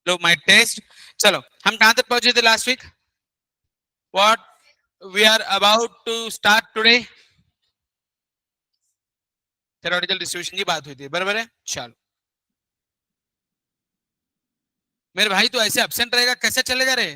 Low my test. चलो हम कहां तक पहुंचे थे last week? What we are about to start today? Theoretical distribution की बात हुई थी, बराबर है? चलो मेरे भाई तो ऐसे एब्सेंट रहेगा, कैसे चलेगा रे?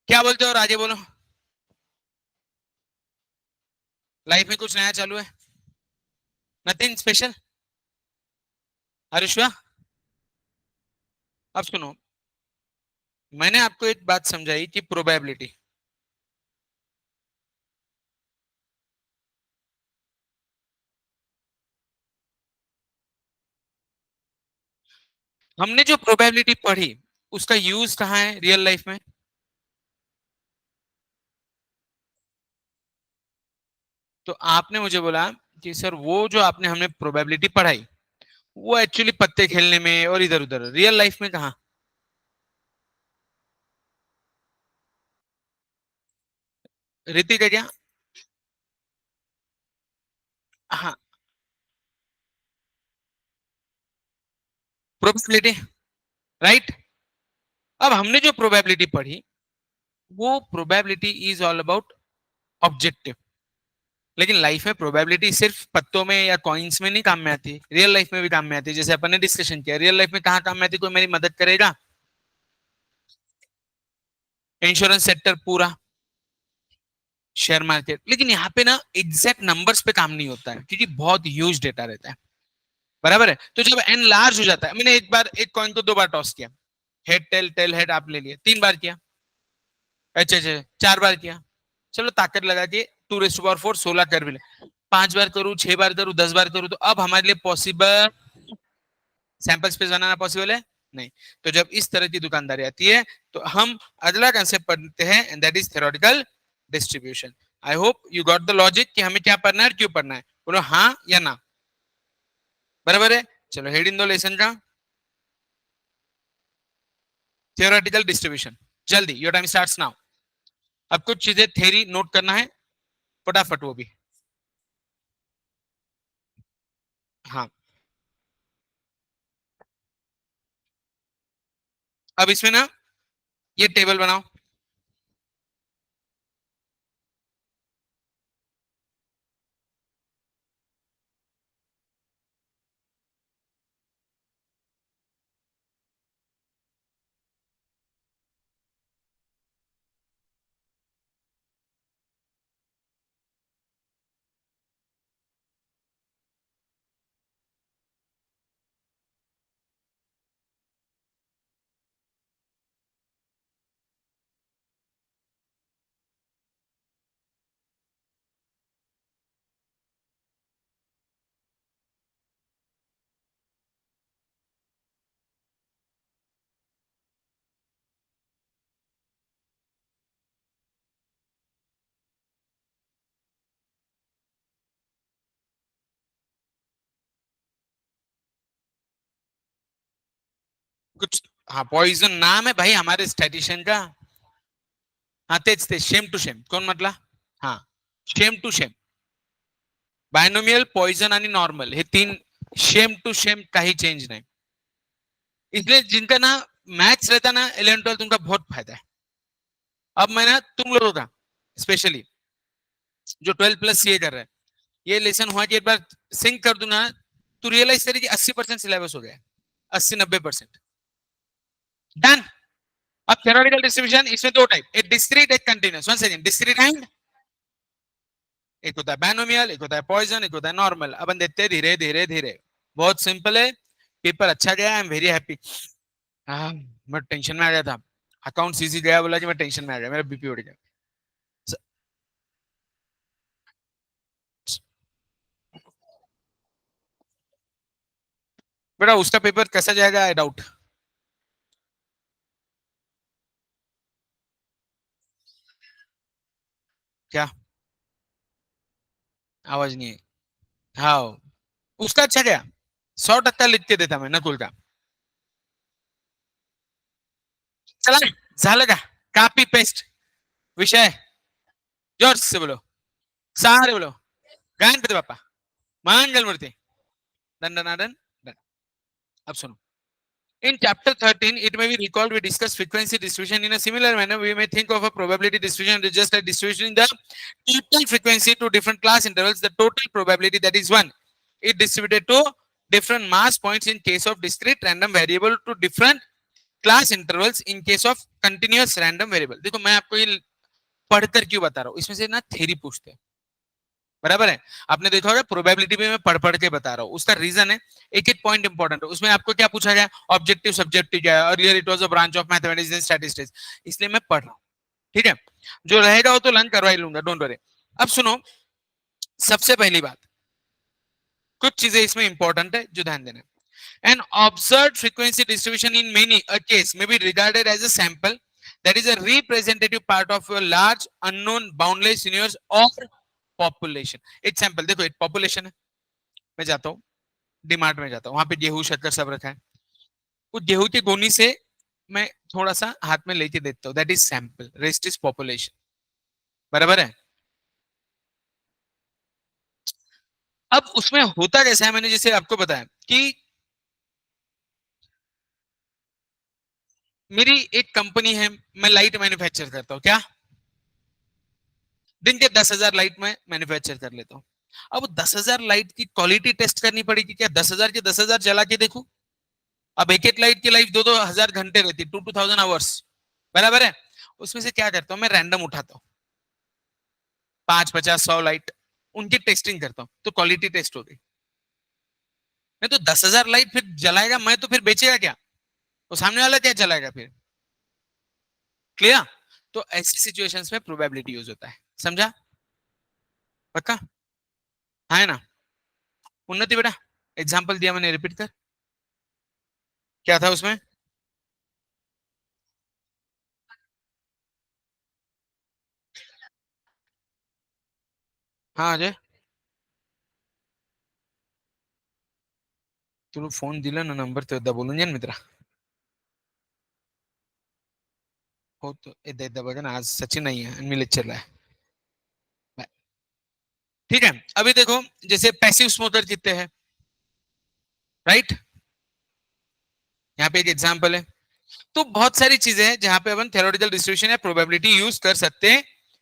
क्या बोलते हो? राजे बोलो। लाइफ में कुछ नया चालू है? Nothing special? हरीश्वा अब सुनो, मैंने आपको एक बात समझाई कि प्रोबेबिलिटी, हमने जो प्रोबेबिलिटी पढ़ी उसका यूज कहाँ है रियल लाइफ में? तो आपने मुझे बोला कि सर वो जो आपने हमने प्रोबेबिलिटी पढ़ाई वो एक्चुअली पत्ते खेलने में और इधर उधर, रियल लाइफ में कहाँ? ऋतिक है क्या? हाँ, प्रोबेबिलिटी, राइट। अब हमने जो प्रोबेबिलिटी पढ़ी वो probability is all about objective. लेकिन लाइफ में प्रोबेबिलिटी सिर्फ पत्तों में या कॉइन्स में नहीं काम में आती, रियल लाइफ में भी काम में आती है। जैसे अपन ने डिस्कशन किया, रियल लाइफ में कहाँ काम में आती है? कोई मेरी मदद करेगा? इंश्योरेंस सेक्टर पूरा, शेयर मार्केट। लेकिन यहाँ पे ना एग्जैक्ट नंबर्स पे काम नहीं होता है क्योंकि बहुत ह्यूज डेटा रहता है, बराबर है? तो जब एन लार्ज हो जाता है, मैंने एक बार एक कॉइन को 2 बार टॉस किया, हेड टेल टेल हेड आप ले लिए, 3 बार किया, अच्छा अच्छा 4 बार किया, चलो ताकत लगा के 2 रेज़ टू पावर 4 16 कर भी ले, 5 बार करूं, 6 बार करूं, 10 बार करूं, तो अब हमारे लिए पॉसिबल सैंपल स्पेस बनाना पॉसिबल है? नहीं। तो जब इस तरह की दुकानदारी आती है तो हम अगला कंसेप्ट पढ़ते हैं and that is theoretical distribution. I hope you got the logic कि हमें क्या पढ़ना है और क्यों पढ़ना है। बोलो हाँ या ना, बराबर है? चलो हेड इन दो लेसन का, थ्योरेटिकल डिस्ट्रीब्यूशन। जल्दी, योर टाइम स्टार्ट्स नाउ। अब कुछ चीजें थ्योरी नोट करना है फटाफट, वो भी। हाँ, अब इसमें ना ये टेबल बनाओ। कुछ, हाँ पॉइजन नाम है भाई हमारे स्टैटिशियन का। हाँ तेज तेज, शेम टू शेम, कोण म्हटला? हाँ, same to same, binomial, Poisson आणि नॉर्मल, हे 3 शेम टू शेम, काही चेंज नहीं। इसलिए जिनका ना मैथ्स रहता ना 11 12 उनका बहुत फायदा है। अब मैं ना तुम लोगों का स्पेशली जो 12 प्लस सीए कर रहे हैं, ये लेसन हुआ कि एक बार सिंक कर दूं ना, तो रियलाइज करिए कि 80% सिलेबस हो गया है, 80 90%। डन। अब थ्योरेटिकल डिस्ट्रीब्यूशन इसमें 2 टाइप, एक डिस्क्रीट एक continuous. One second, discrete and एक होता है बायनोमियल, एक होता है पॉइजन, एक होता है नॉर्मल। अपन देखते हैं धीरे धीरे धीरे, बहुत सिंपल है। पेपर अच्छा गया, आई एम वेरी हैप्पी। हाँ, मैं टेंशन में आ गया था, अकाउंट सीसी गया, बोला कि मैं टेंशन में आ गया, मेरा बीपी उड़ गया। बेटा उसका पेपर कैसा जाएगा आई डाउट। क्या? आवाज नहीं है? हाँ, उसका अच्छा गया, 100% लिख के देता मैं नकुल का. चला झालं का? कॉपी पेस्ट विषय जोर से बोलो, सारे बोलो. गणपति बाप्पा मंगल मूर्ति दंडनादन दंड. अब सुनो. In chapter 13, it may be recalled we discussed frequency distribution in a similar manner. We may think of a probability distribution as just a distribution in the total frequency to different class intervals. The total probability that is one. It distributed to different mass points in case of discrete random variable to different class intervals in case of continuous random variable. देखो मैं आपको ये पढ़कर क्यों बता रहा हूँ, इसमें से ना थ्योरी पूछते हैं. बराबर है. आपने देखा होगा प्रोबेबिलिटी भी मैं पढ़ पढ़ के बता रहा हूँ. उसका रीजन है एक एक पॉइंट इंपॉर्टेंट है. उसमें आपको क्या पूछा गया, ऑब्जेक्टिव सब्जेक्टिव क्या है, earlier it was a branch of mathematics and statistics. इसलिए मैं पढ़ रहा हूँ. ठीक है. जो रहेगा वो तो लर्न करवा ही लूंगा, डोंट वरी. अब सुनो. सबसे पहली बात, कुछ चीजें इसमें इंपॉर्टेंट है जो ध्यान देना. An observed frequency distribution in many a case may be regarded as a sample that is a representative part of a large unknown boundless universe or population. एक सैंपल देखो, एक पॉपुलेशन है. मैं जाता हूँ डीमार्ट में, जाता हूँ वहां पे गेहूं शक्कर सब रखा है. उस गेहूं की गोनी से मैं थोड़ा सा हाथ में लेके देखता हूँ, that is sample, rest is population. बराबर है. अब उसमें होता कैसा है, मैंने जैसे आपको बताया कि मेरी एक कंपनी है, मैं लाइट मैन्युफैक्चर करता हूँ. क्या दिन के 10,000 लाइट में मैन्युफैक्चर कर लेता हूँ. अब 10,000 लाइट की क्वालिटी टेस्ट करनी पड़ेगी. क्या 10,000 के 10,000 जला के देखूं? अब एक एक लाइट की लाइफ 2,000 घंटे रहती, 2,000 आवर्स. बराबर है. उसमें से क्या करता हूँ मैं, रैंडम उठाता हूँ 5, 50, 100 लाइट, उनकी टेस्टिंग करता हूँ, तो क्वालिटी टेस्ट हो गई. नहीं तो 10,000 लाइट फिर जलाएगा मैं, तो फिर बेचेगा क्या? तो सामने वाला क्या जलाएगा फिर? क्लियर. तो ऐसी सिचुएशंस में प्रोबेबिलिटी यूज होता है. समझा? पक्का? हाँ है ना. उन्नति बेटा, एग्जाम्पल दिया मैंने, रिपीट कर. क्या था उसमें? हाँ अजय, तुला फोन दिला ना नंबर तो एकदा बोलून घे ना मित्रा. हो तो एकदा एकदा बघा ना, आज सचिन नहीं है आणि मी लेक्चरला आहे. बाय. ठीक है. अभी देखो, जैसे पैसिव स्मोकर कितने हैं, राइट. यहाँ पे एक एग्जांपल है. तो बहुत सारी चीजें हैं जहां पे अपन थ्योरेटिकल डिस्ट्रीब्यूशन या प्रोबेबिलिटी यूज कर सकते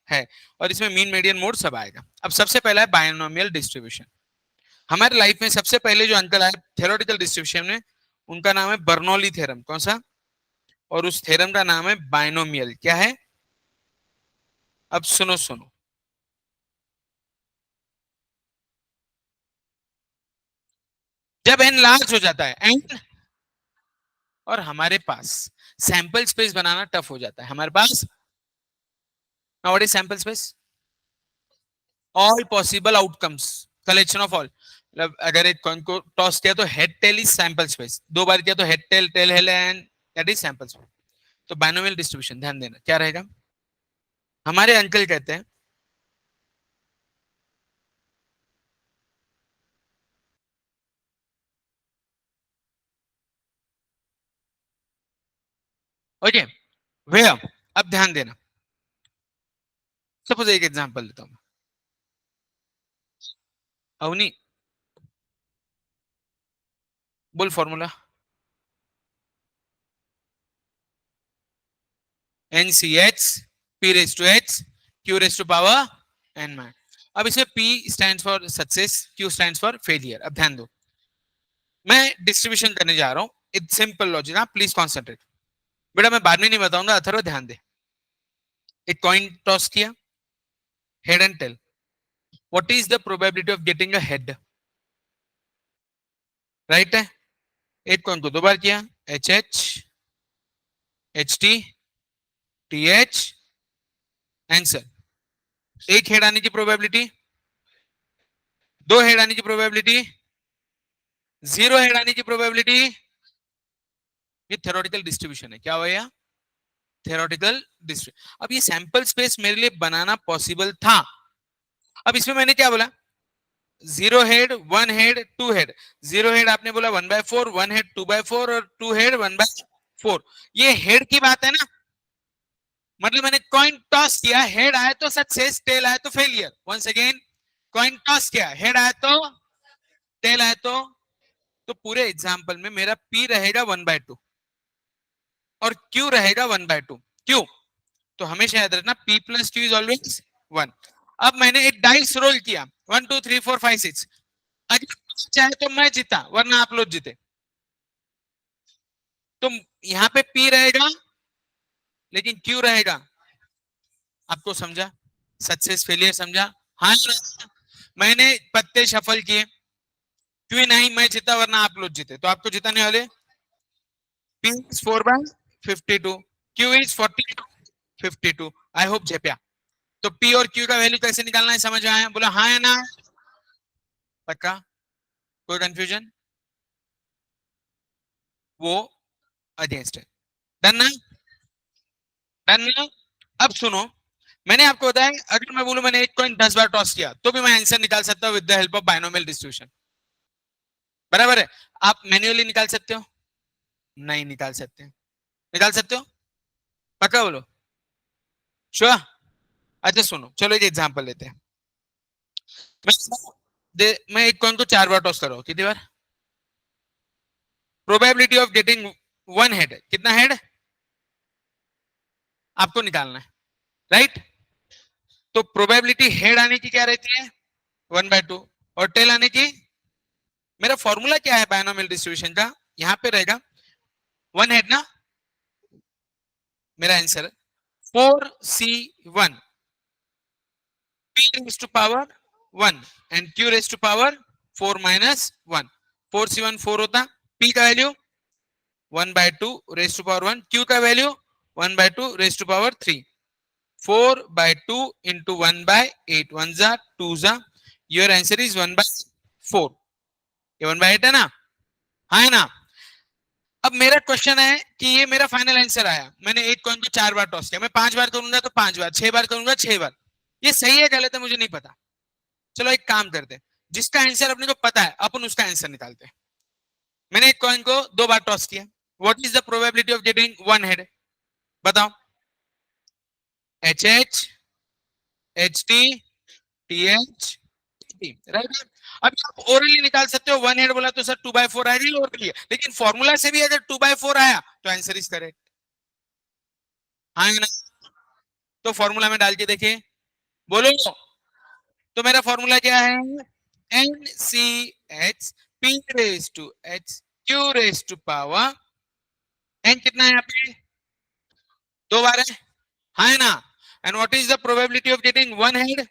हैं. और इसमें मीन मीडियन मोड सब आएगा. अब सबसे पहला है बायनोमियल डिस्ट्रीब्यूशन. हमारे लाइफ में सबसे पहले जो अंकल आए थ्योरेटिकल डिस्ट्रीब्यूशन में, उनका नाम है बर्नौली थ्योरम. कौन सा? और उस थ्योरम का नाम है बायनोमियल. क्या है? अब सुनो सुनो. जब एन लार्ज हो जाता है, एन, और हमारे पास सैंपल स्पेस बनाना टफ हो जाता है. हमारे पास now what is sample space? All possible outcomes, collection of all. मतलब अगर एक कॉइन को टॉस किया तो head tail is sample space, दो बार किया तो head tail tail head and that is sample space. तो बायनोमियल डिस्ट्रीब्यूशन ध्यान देना क्या रहेगा. हमारे अंकल कहते हैं ओके भैया. अब ध्यान देना. सपोज एक एग्जांपल देता हूं. अवनी, बोल formula. NCH P raised to H Q raised to power n man. अब इसमें P stands for success, Q stands for failure. अब ध्यान दो, मैं डिस्ट्रीब्यूशन करने जा रहा हूं. इट्स सिंपल लॉजिक, ना प्लीज कॉन्सेंट्रेट. बेटा मैं बाद में नहीं बताऊंगा, अथर्व ध्यान दे. एक कॉइन टॉस किया, head and tail. What is the probability of getting a head? Right है. एक कॉइन को दो बार किया, H H H T T H, answer. एक हेड आने की प्रोबेबिलिटी, दो हेड आने की प्रोबेबिलिटी, जीरो हेड आने की प्रोबेबिलिटी. ये थ्योरेटिकल डिस्ट्रीब्यूशन है. क्या हुआ यार? Theoretical distribution. अब ये सैंपल स्पेस मेरे लिए बनाना पॉसिबल था. अब इसमें मैंने क्या बोला, zero head, one head, two head. Zero head आपने बोला 1/4, वन हेड 2/4 और टू हेड 1/4। ये हेड की बात है ना, मतलब मैंने कॉइन टॉस किया, हेड आया तो सक्सेस, टेल आया तो failure. Once again, coin toss किया, हेड आया तो, टेल आया तो पूरे एग्जाम्पल में मेरा पी रहेगा 1/2 और क्यू रहेगा 1/2। क्यू तो हमेशा याद रखना P plus Q is always 1। अब मैंने एक डाइस रोल किया, 1 2 3 4 5 6। अगर चाहे तो मैं जीता वरना आप लोग जीते, तो यहाँ पे पी रहेगा लेकिन क्यू रहेगा। आपको समझा? सक्सेस फेलियर समझा? हाँ, मैंने पत्ते शफल किए, क्यों नहीं मैं जीता वरना आप लोग जीते, तो आपको जिताने वाले p is 4/52, q is 42/52। I hope जेपिया। तो पी और क्यू का वैल्यू कैसे निकालना है समझ आया? बोला हाँ या ना? पक्का? कोई कंफ्यूजन? वो अगेंस्ट है। डन ना? डन ना? अब सुनो, मैंने आपको बताया अगर मैं बोलूं मैंने एक कॉइन 10 बार टॉस किया तो भी मैं आंसर निकाल सकता हूं with the help of binomial distribution. बराबर है? आप मैन्युअली निकाल सकते हो? नहीं निकाल सकते। निकाल सकते हो? पक्का बोलो? श्योर? अच्छा सुनो, चलो एक एग्जांपल लेते हैं। मैं एक कॉइन को 4 बार टॉस कर रहा हूं, कितनी बार? Probability of getting one head, कितना हेड आपको निकालना है, राइट? तो प्रोबेबिलिटी हेड आने की क्या रहती है? 1/2। और टेल आने की, मेरा फॉर्मूला क्या है बायनोमियल डिस्ट्रीब्यूशन का? यहां पे रहेगा वन हेड ना, मेरा answer 4c1 p raised to power 1 and q raised to power 4 minus 1। 4c1 4 होता, p का value 1/2 raised to power 1, q का value 1/2 raised to power 3। 4/2 into 1/8, 1 जा 2 जा, योर आंसर इज 1/4। ये 1/8 है ना? हाँ है ना? अब मेरा क्वेश्चन है कि ये मेरा फाइनल आंसर आया, मैंने एक कॉइन को 4 बार टॉस किया, मैं 5 बार करूंगा तो 5 बार, 6 बार करूंगा 6 बार। ये सही है गलत है मुझे नहीं पता। चलो एक काम करते हैं, जिसका आंसर अपने को पता है अपन उसका आंसर निकालते हैं। मैंने एक कॉइन को 2 बार टॉस किया, what is the probability of getting one head? बताओ। H H, H T, T H, right? अब आप ओरली निकाल सकते हो, वन हेड बोला तो सर 2/4 आएगा ओरली, लेकिन फॉर्मूला से भी अगर 2/4 आया तो आंसर इज करेक्ट। हाँ ना? तो फॉर्मूला में डाल के देखिए, बोलो। तो मेरा फॉर्मूला क्या है? N C H P raise to H Q raise to power, N कितना है यहाँ पे? 2 बार है, हाँ है ना? And what is the probability of getting one head?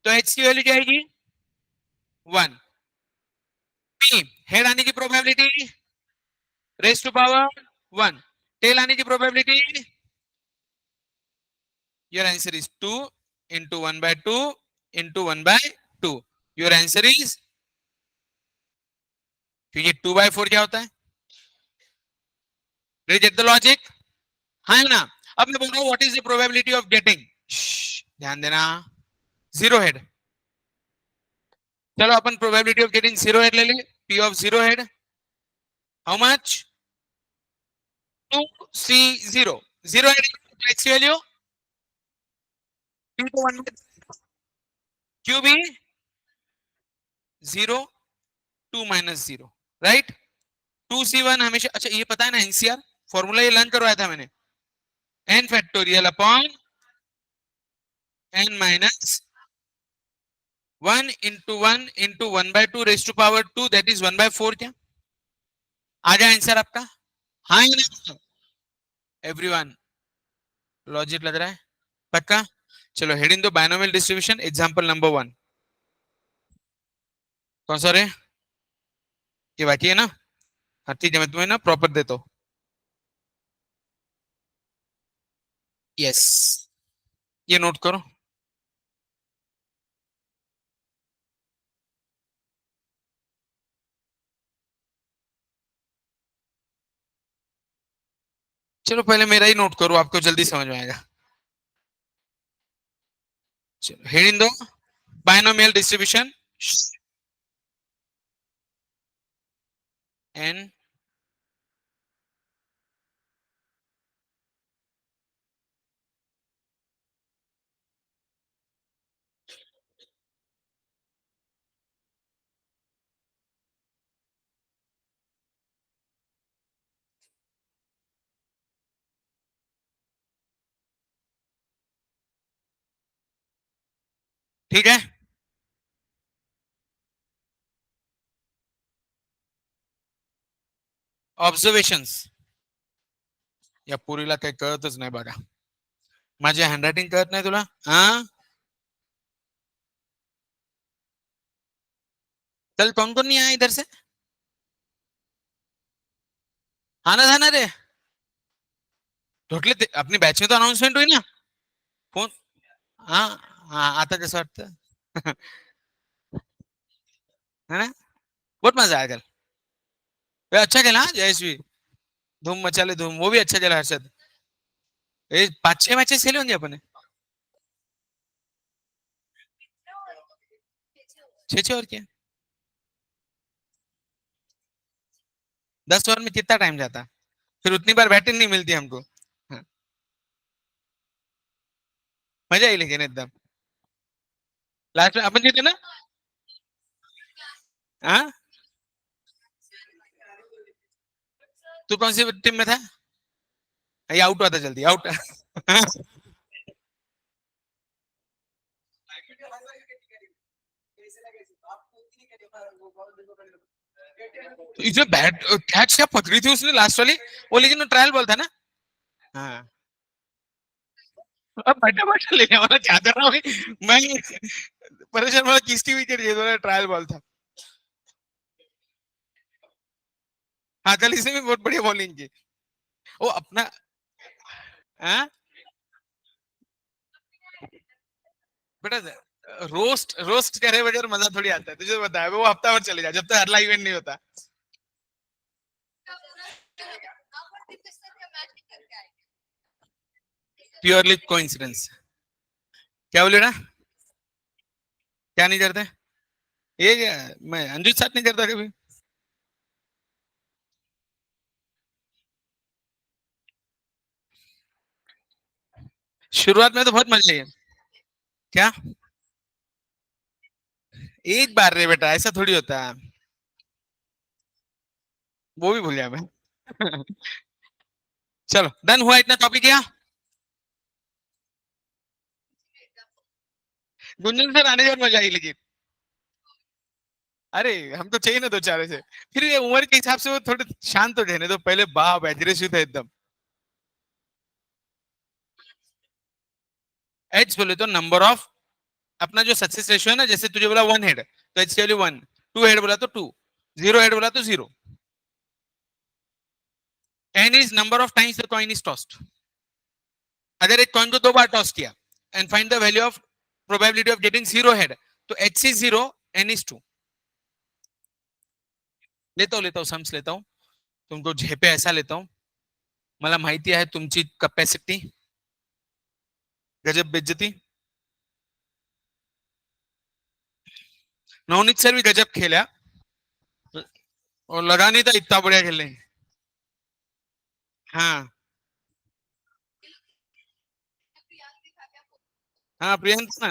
तो एच की वैल्यू क्या आएगी? 1। पी हेड आने की probability raise to power 1, tail आने की probability, your answer is 2 into 1/2 into 1/2। Your answer is, क्योंकि 2/4 क्या होता है? रिजेक्ट द लॉजिक, हाँ है ना? अब मैं बोल रहा हूं what is the probability of getting, ध्यान देना, जीरो हेड। चलो अपन probability of getting zero head ले ले, p of zero head how much? 2c0, zero head x value p to 1, q भी 0, 2 minus 0, राइट? 2c1 हमेशा, अच्छा ये पता है ना एनसीआर फॉर्मूला, ये लर्न करवाया था मैंने, n factorial upon n minus 1 into 1 into 1/2 raise to power 2, that is 1/4। क्या आ गया आंसर आपका? हाँ एवरीवन, लॉजिक लग रहा है? पक्का? चलो हेड इन दो बायनोमियल डिस्ट्रीब्यूशन, एग्जांपल नंबर 1। कौन सा रे? ये बाकी है ना? हाँ ठीक है, मैं तुम्हें ना प्रॉपर देता हूँ। यस, ये नोट करो। चलो पहले मेरा ही नोट करो, आपको जल्दी समझ में आएगा। चलो हेड इन दो बायनोमियल डिस्ट्रीब्यूशन, एन ठीक है. ऑब्झर्वेशन्स या पुरीला काही कळतच नाही बघा. माझी हँडरायटिंग कळत नाही तुला? हा, चल. कौन कौन नहीं आया इधर से? आना था ना रे. ढोकले अपनी बैच में तो अनाउंसमेंट हुई ना. फोन. हाँ. हाँ, आता कैसा वाटतं? है ना. बहुत मजा आया कल. अच्छा खेला हाँ, जयश्वी. धूम मचा ले धूम. वो भी अच्छा खेला हर्षद. ये 5-6 मैचेस खेले होंगे अपने. 6-6 और क्या. 10 ओवर में कितना टाइम जाता. फिर उतनी बार बैटिंग नहीं मिलती हमको. हाँ, मजा आई लेकिन एकदम. लास्ट में अपन जीते ना. हाँ. तू कौन सी टीम में था? ये आउट हुआ था जल्दी आउट. इसे बैट कैच क्या पकड़ी थी उसने लास्ट वाली. वो लेकिन वो ट्रायल बॉल था ना. हाँ. अब बटा बटा लेने वाला क्या कर रहा हूँ मैं. परेशान वाला किसकी विकेट ये वाला ट्रायल बॉल था. हाँ, कल इसने भी बहुत बढ़िया बॉलिंग की. वो अपना. हाँ. बेटा, रोस्ट रोस्ट करे बगैर मजा थोड़ी आता है तुझे बताया. वो हफ्ता भर चले जा जब तक अगला इवेंट नहीं होता. Purely coincidence. क्या बोले ना. क्या नहीं करते. ये क्या. मैं अंजुत साथ नहीं करता कभी. शुरुआत में तो बहुत मजा है. क्या. एक बार रे बेटा, ऐसा थोड़ी होता है. वो भी भूल गया मैं. चलो डन हुआ इतना टॉपिक क्या. गुंजन सर आने के बाद मजा आई लेकिन. अरे हम तो चाहिए ना दो चार ऐसे. फिर ये उम्र के हिसाब से वो थोड़े शांत हो जाने तो पहले बाप एग्रेसिव था एकदम. एच बोले तो नंबर ऑफ. अपना जो सक्सेस रेशियो है ना, जैसे तुझे बोला 1 हेड तो एच वैल्यू 1. 2 हेड बोला तो 2. 0 हेड बोला तो 0. N is number of times the coin is tossed. अगर एक कॉइन को 2 बार टॉस किया and find the value of probability of getting 0 head, तो एच इज 0, एन इज 2. लेता हूँ सम्स लेता हूँ. तुमको झेपे ऐसा लेता हूँ. मला माहिती आहे तुमची कपॅसिटी. गजब बेइज्जती. नवनीत सर भी गजब खेला. और लगा नहीं था इतना बढ़िया खेलने. हाँ. हाँ, प्रियंक ना.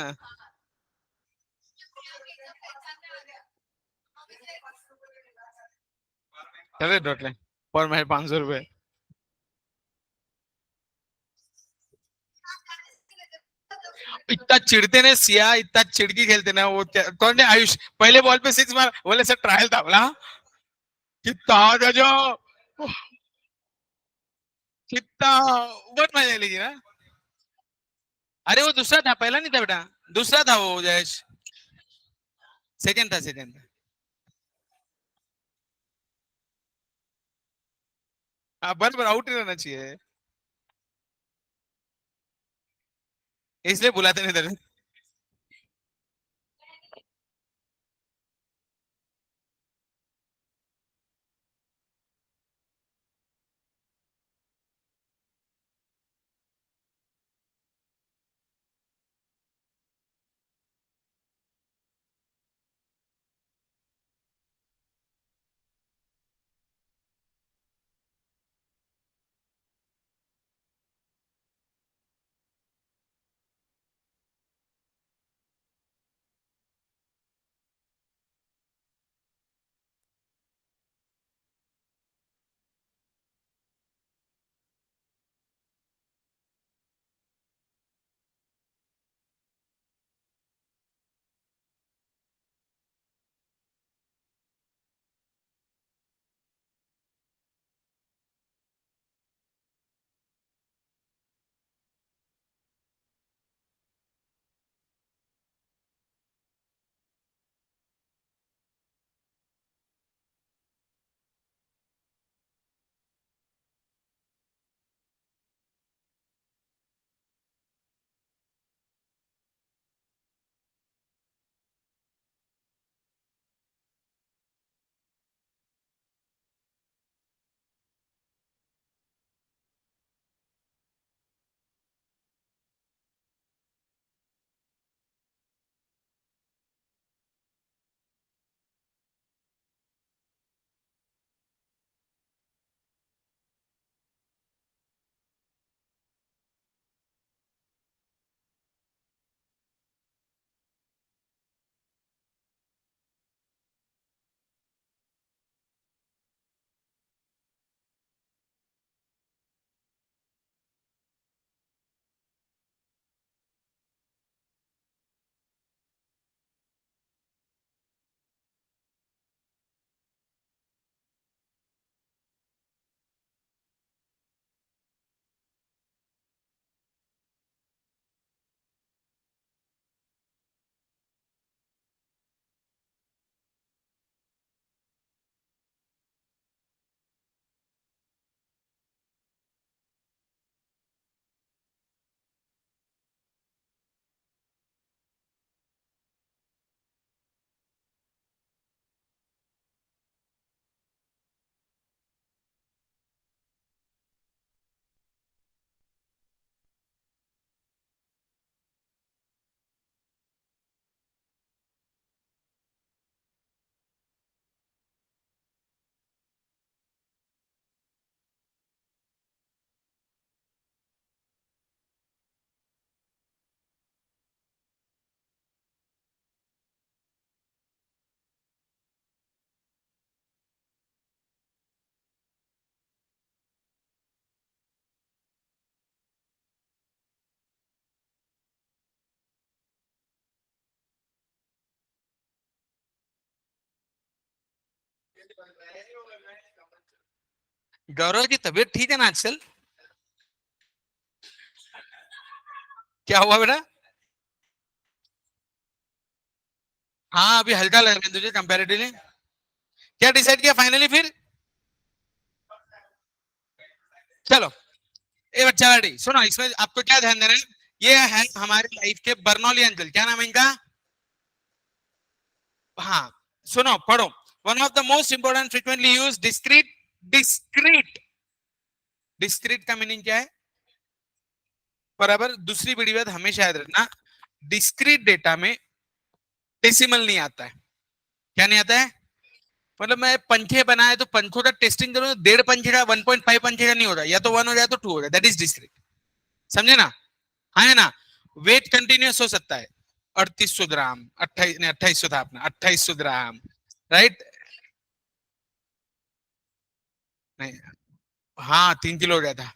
चले डोटले. और मैं 500 रुपए. इतना चिढ़ते ने सिया, इतना चिड़की खेलते ना वो कौन ने आयुष पहले बॉल पे 6 मार बोले सर ट्रायल था बोला. कितना जो कितना बहुत मजा लेगी ना. अरे वो दूसरा था, पहला नहीं था बेटा. दूसरा था वो जयेश. सेकंड था सेकंड. हाँ, बराबर आउट ही रहना चाहिए. इसलिए बुलाते नहीं थे. गौरव की तबीयत ठीक है ना आजकल? क्या हुआ बेटा? हाँ अभी हल्का लग रहा है तुझे कंपैरेटिवली? क्या डिसाइड किया फाइनली फिर? चलो ए बच्चा बेटी सुनो, इसमें आपको क्या ध्यान देना है, ये है हमारे लाइफ के बर्नौली अंकल, क्या नाम है इनका? हाँ सुनो पढ़ो। One of the most important frequently use discrete. Discrete discrete का मीनिंग क्या है? बराबर, दूसरी बड़ी बात हमेशा याद रखना, डिस्क्रीट डेटा में डेसिमल नहीं आता है। क्या नहीं आता है? मतलब मैं पंखे बनाए तो पंखों का टेस्टिंग करूं तो 1.5 पंखे का 1.5 पंखे का नहीं होता, या तो 1 हो जाए तो 2 हो जाए, दैट इज डिस्क्रीट। समझे ना? हाँ है ना? वेट कंटिन्यूस हो सकता है, 3800 ग्राम, 2800 था अपना, 2800 ग्राम, राइट? नहीं, हाँ 3 किलो हो गया था।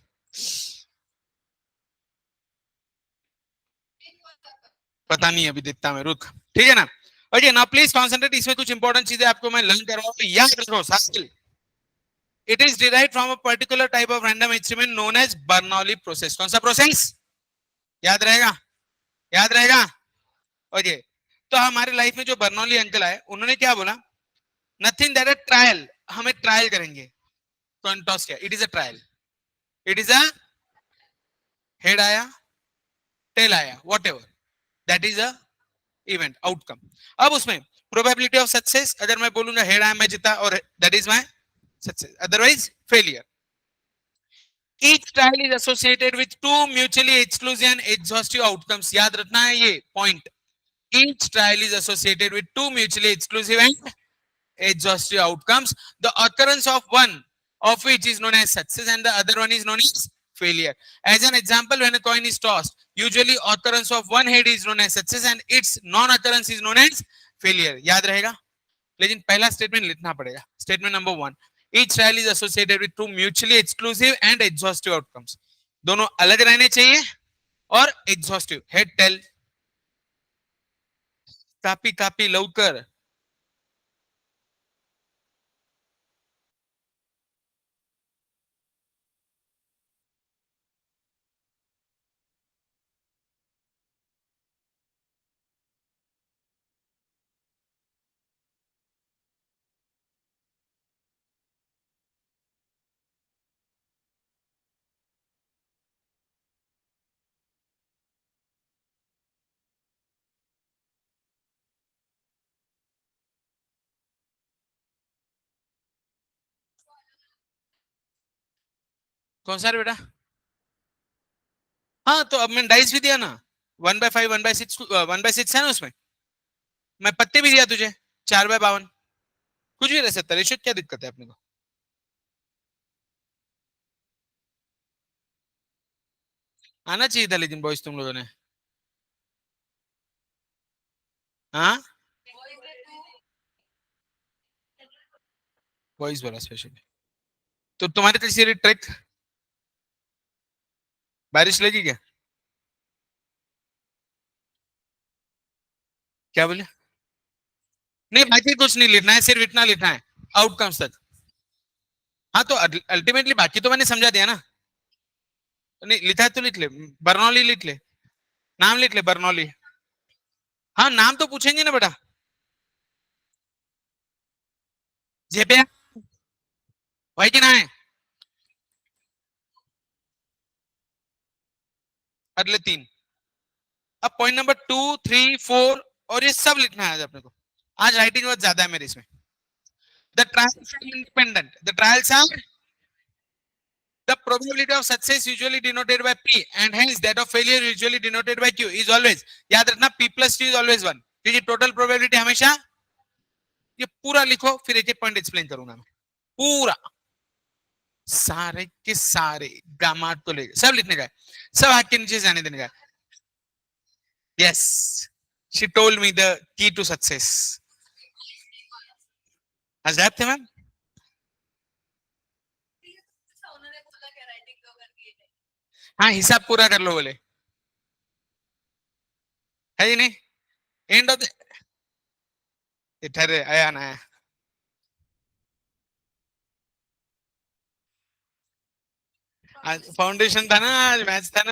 पता नहीं अभी देखता मैं, रुक। ठीक है ना? ओके नाउ प्लीज कॉन्सेंट्रेट, इसमें कुछ इंपॉर्टेंट चीजें आपको मैं लर्न करवाऊं तो याद रखो साहिल। It is derived from a particular type of random experiment known as Bernoulli process. कौन सा प्रोसेस? याद रहेगा? याद रहेगा? ओके, तो हमारे लाइफ में जो बर्नौली अंकल आए उन्होंने क्या बोला? नथिंग दैट अ ट्रायल, हमें ट्रायल करेंगे। कौन टॉस किया? It is a trial. It is a, head आया, टेल आया, what ever, that is a event outcome. अब उसमें प्रोबेबिलिटी ऑफ सक्सेस, अगर मैं बोलूंगा हेड आया मैं जीता, और that is my success, otherwise failure. Each trial is associated with two mutually exclusive and exhaustive outcomes. याद रखना है ये point. Each trial is associated with two mutually exclusive and exhaustive outcomes. The occurrence of one of which is known as success and the other one is known as failure. As an example, when a coin is tossed, usually occurrence of one head is known as success and its non-occurrence is known as failure. याद रहेगा? लेकिन पहला statement लिखना पड़ेगा। Statement number 1, each trial is associated with two mutually exclusive and exhaustive outcomes. दोनों अलग रहने चाहिए और exhaustive. Head tail, copy copy लवकर। कौन सा रे बेटा? हाँ तो अब मैंने डाइस भी दिया ना, 1/5 1/6, 1/6 है ना उसमें। मैं पत्ते भी दिया तुझे, 4/52, कुछ भी रह सकता है, रेशो क्या दिक्कत है अपने को? आना चाहिए था लेकिन बॉयज तुम लोगों ने। हाँ बॉयज बोला स्पेशली। तो तुम्हारी कैसी रही ट्रिक? बारिश लगी क्या? क्या बोले? नहीं बाकी कुछ नहीं लिखना है, सिर्फ इतना लिखना है, आउटकम्स तक। हाँ तो अल्टीमेटली बाकी तो मैंने समझा दिया ना। नहीं लिखा है तो लिख ले, बर्नौली लिख ले, नाम लिख ले बर्नौली। हाँ नाम तो पूछेंगे ना बेटा। जेपे भाई की ना है, अगले 3। अब पॉइंट नंबर 2 3 4 और ये सब लिखना है आज अपने को। आज राइटिंग बहुत ज्यादा है मेरे इसमें। The trials are independent, the trials are, the probability of success usually denoted by P and hence that of failure usually denoted by Q is always, याद रखना P plus Q is always 1, क्योंकि total probability हमेशा, ये पूरा लिखो फिर एक एक पॉइंट एक्सप्लेन करूंगा मैं पूरा, सारे के सारे गामा को ले सब लिखने का है, सब हाथ के नीचे जाने देने का। Yes, she told me the key to success. अजाब थे मैम। हाँ हिसाब पूरा कर लो बोले, है ही नहीं? एंड ऑफ द, ठहरे आया ना आया। फाउंडेशन था ना, आज मैच था ना।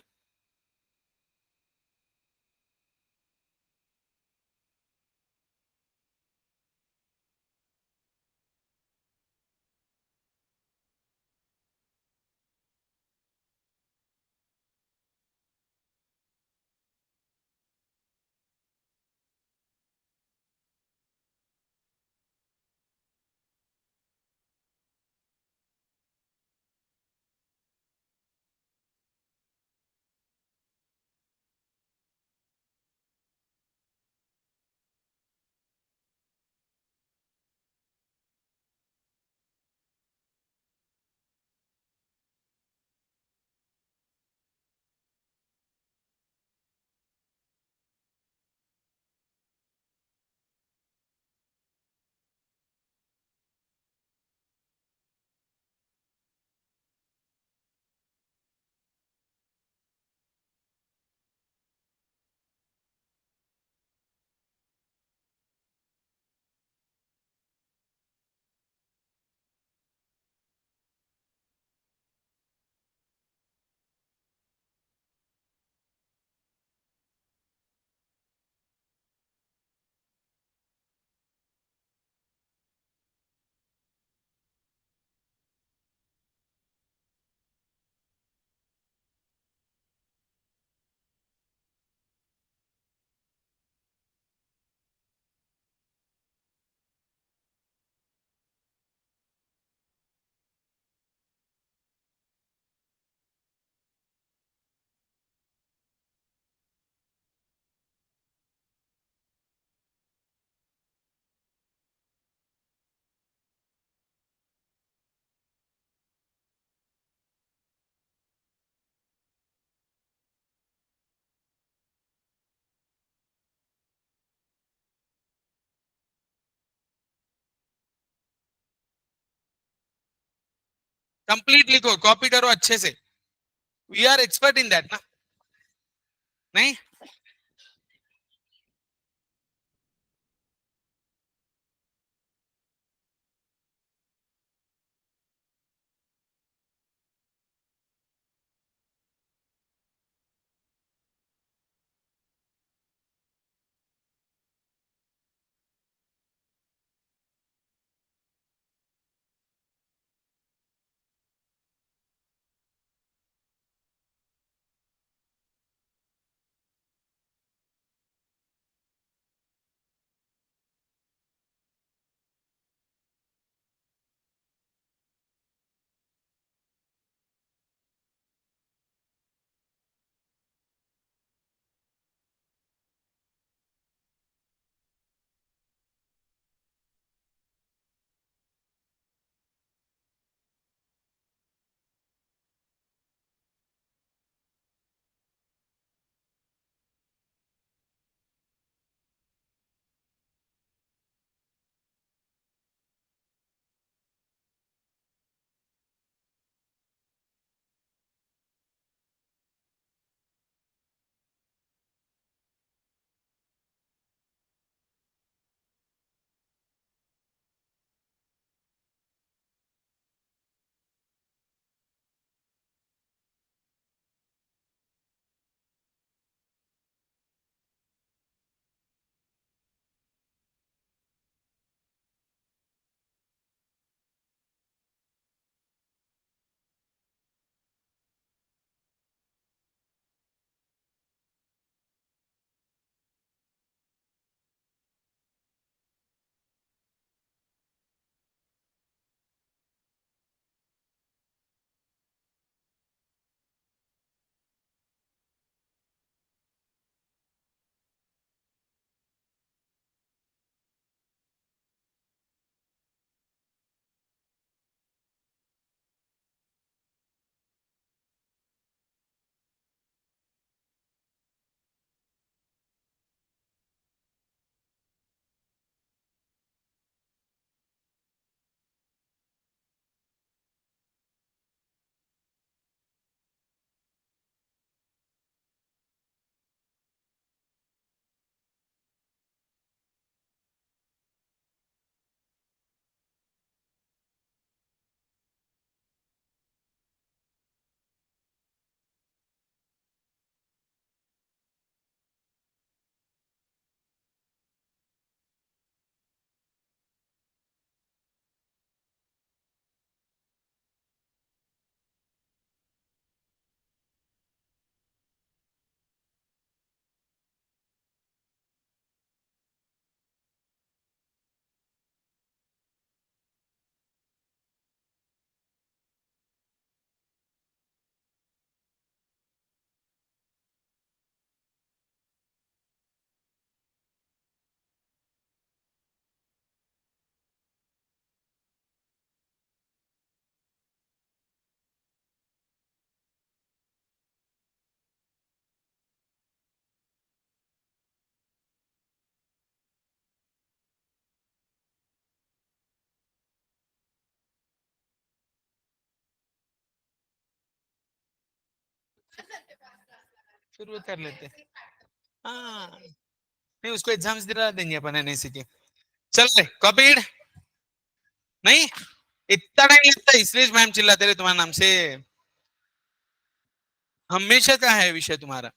कंप्लीट लिखो, कॉपी करो अच्छे से। We are expert in that ना। नहीं, फिर वो कर लेते। हाँ नहीं, उसको एग्जाम्स दिला देंगे अपन एनएसी के। चल रहे कॉपीड नहीं, इतना टाइम लगता है इसलिए मैम चिल्लाते रहे तुम्हारे नाम से। हमेशा का है विषय तुम्हारा।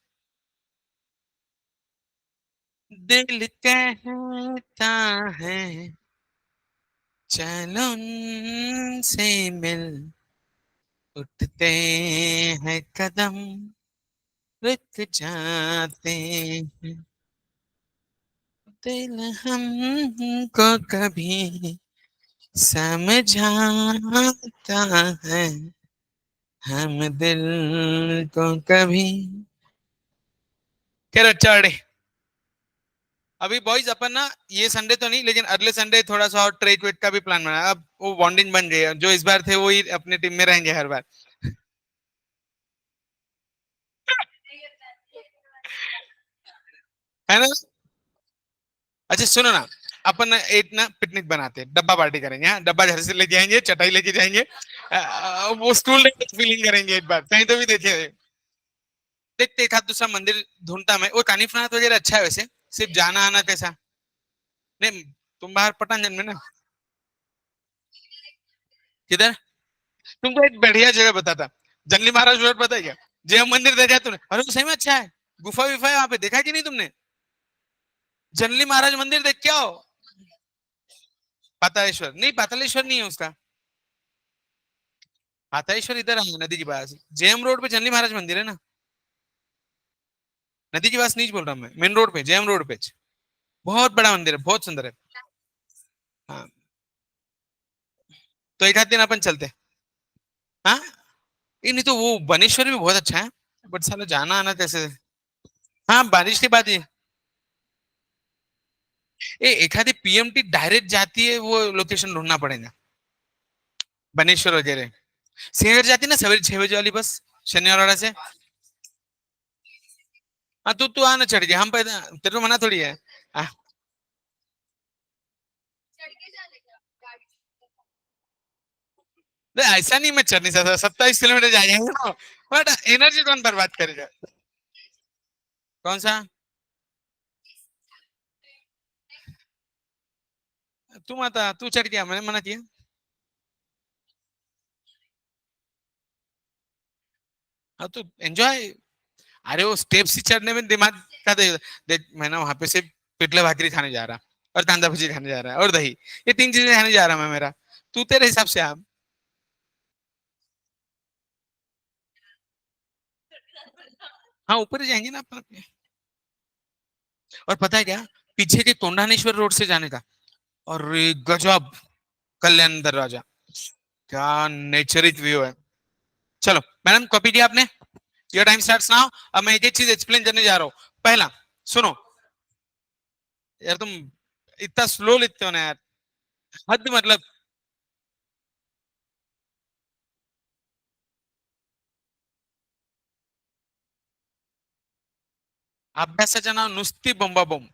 दिल कहता है चलो उनसे मिल, उठते हैं कदम रुक जाते हैं, दिल हमको कभी समझाता है, हम दिल को कभी। कह चढ़े। अभी बॉयज अपन ना ये संडे तो नहीं, लेकिन अगले संडे थोड़ा सा और ट्रेड वेट का भी प्लान बना। अब वो बॉन्डिंग बन गई है, जो इस बार थे वो ही अपने टीम में रहेंगे हर बार। है ना। अच्छा सुनो ना, अपन ना एक ना पिकनिक बनाते हैं, डब्बा पार्टी करेंगे। हाँ डब्बा घर से लेके आएंगे, चटाई लेके जाएंगे। वो स्कूल फीलिंग करेंगे एक बार, कहीं तो भी देखे। देखते एक आध दूसरा मंदिर ढूंढता मैं। वो कानिफनाथ वगैरह अच्छा है वैसे, सिर्फ जाना आना कैसा। नहीं तुम बाहर पटांजन में ना। किधर। तुमको एक बढ़िया जगह बताता, जंगली महाराज रोड पता है क्या। जय मंदिर देखा तूने, अरे वो सही में अच्छा है। गुफा विफा है वहां पे, देखा कि नहीं तुमने। जंगली महाराज मंदिर देख क्या हो। पातालेश्वर नहीं, पातालेश्वर नहीं है उसका। पातालेश्वर इधर है नदी के पास, जेएम रोड पे जंगली महाराज मंदिर है ना। नदी के पास नहीं बोल रहा मैं, मेन रोड पे, जेएम रोड पे। बहुत बड़ा मंदिर है, बहुत सुंदर है। हाँ तो एक आध दिन अपन चलते। हाँ ये नहीं तो वो बनेश्वर भी बहुत अच्छा है, बट साला जाना आना कैसे। हाँ बारिश के बाद ही। ए एखादी पीएमटी डायरेक्ट जाती है, वो लोकेशन ढूंढना पड़ेगा। बनेश्वर वगैरह। सिंहगढ़ जाती है ना सवेरे 6 बजे वाली बस, शनिवार वाला से। हाँ तू आना चढ़ गया, हम पैदा तेरे को मना थोड़ी है। हाँ, नहीं, ऐसा नहीं, मैं चढ़ नहीं सकता, 27 किलोमीटर जाएंगे ना। बट एनर्जी कौन बर्बाद करेगा। कौन सा। तू मत तू चढ़ गया, मैंने मना किया। हाँ तो एंजॉय। अरे वो स्टेप्स ही चढ़ने में दिमाग का देख मैं ना वहां पे सिर्फ पिटले भाकरी खाने जा रहा, और कांदा भजी खाने जा रहा है, और दही। ये 3 चीजें खाने जा रहा मैं मेरा। तू तेरे हिसाब से आप। हाँ ऊपर ही जाएंगे ना अपन अपने। और पता है क्या, पीछे के कोंडानेश्वर रोड से जाने का। और गजब, कल्याण दरवाजा, क्या नेचरिक व्यू है। चलो मैडम कॉपी किया आपने। Your time starts now. अब मैं एक एक चीज एक्सप्लेन करने जा रहा हूँ। पहला सुनो। यार तुम इतना स्लो लिखते हो ना यार, हद मतलब। अभ्यासाचं नाव नुसती बोंबाबोंब.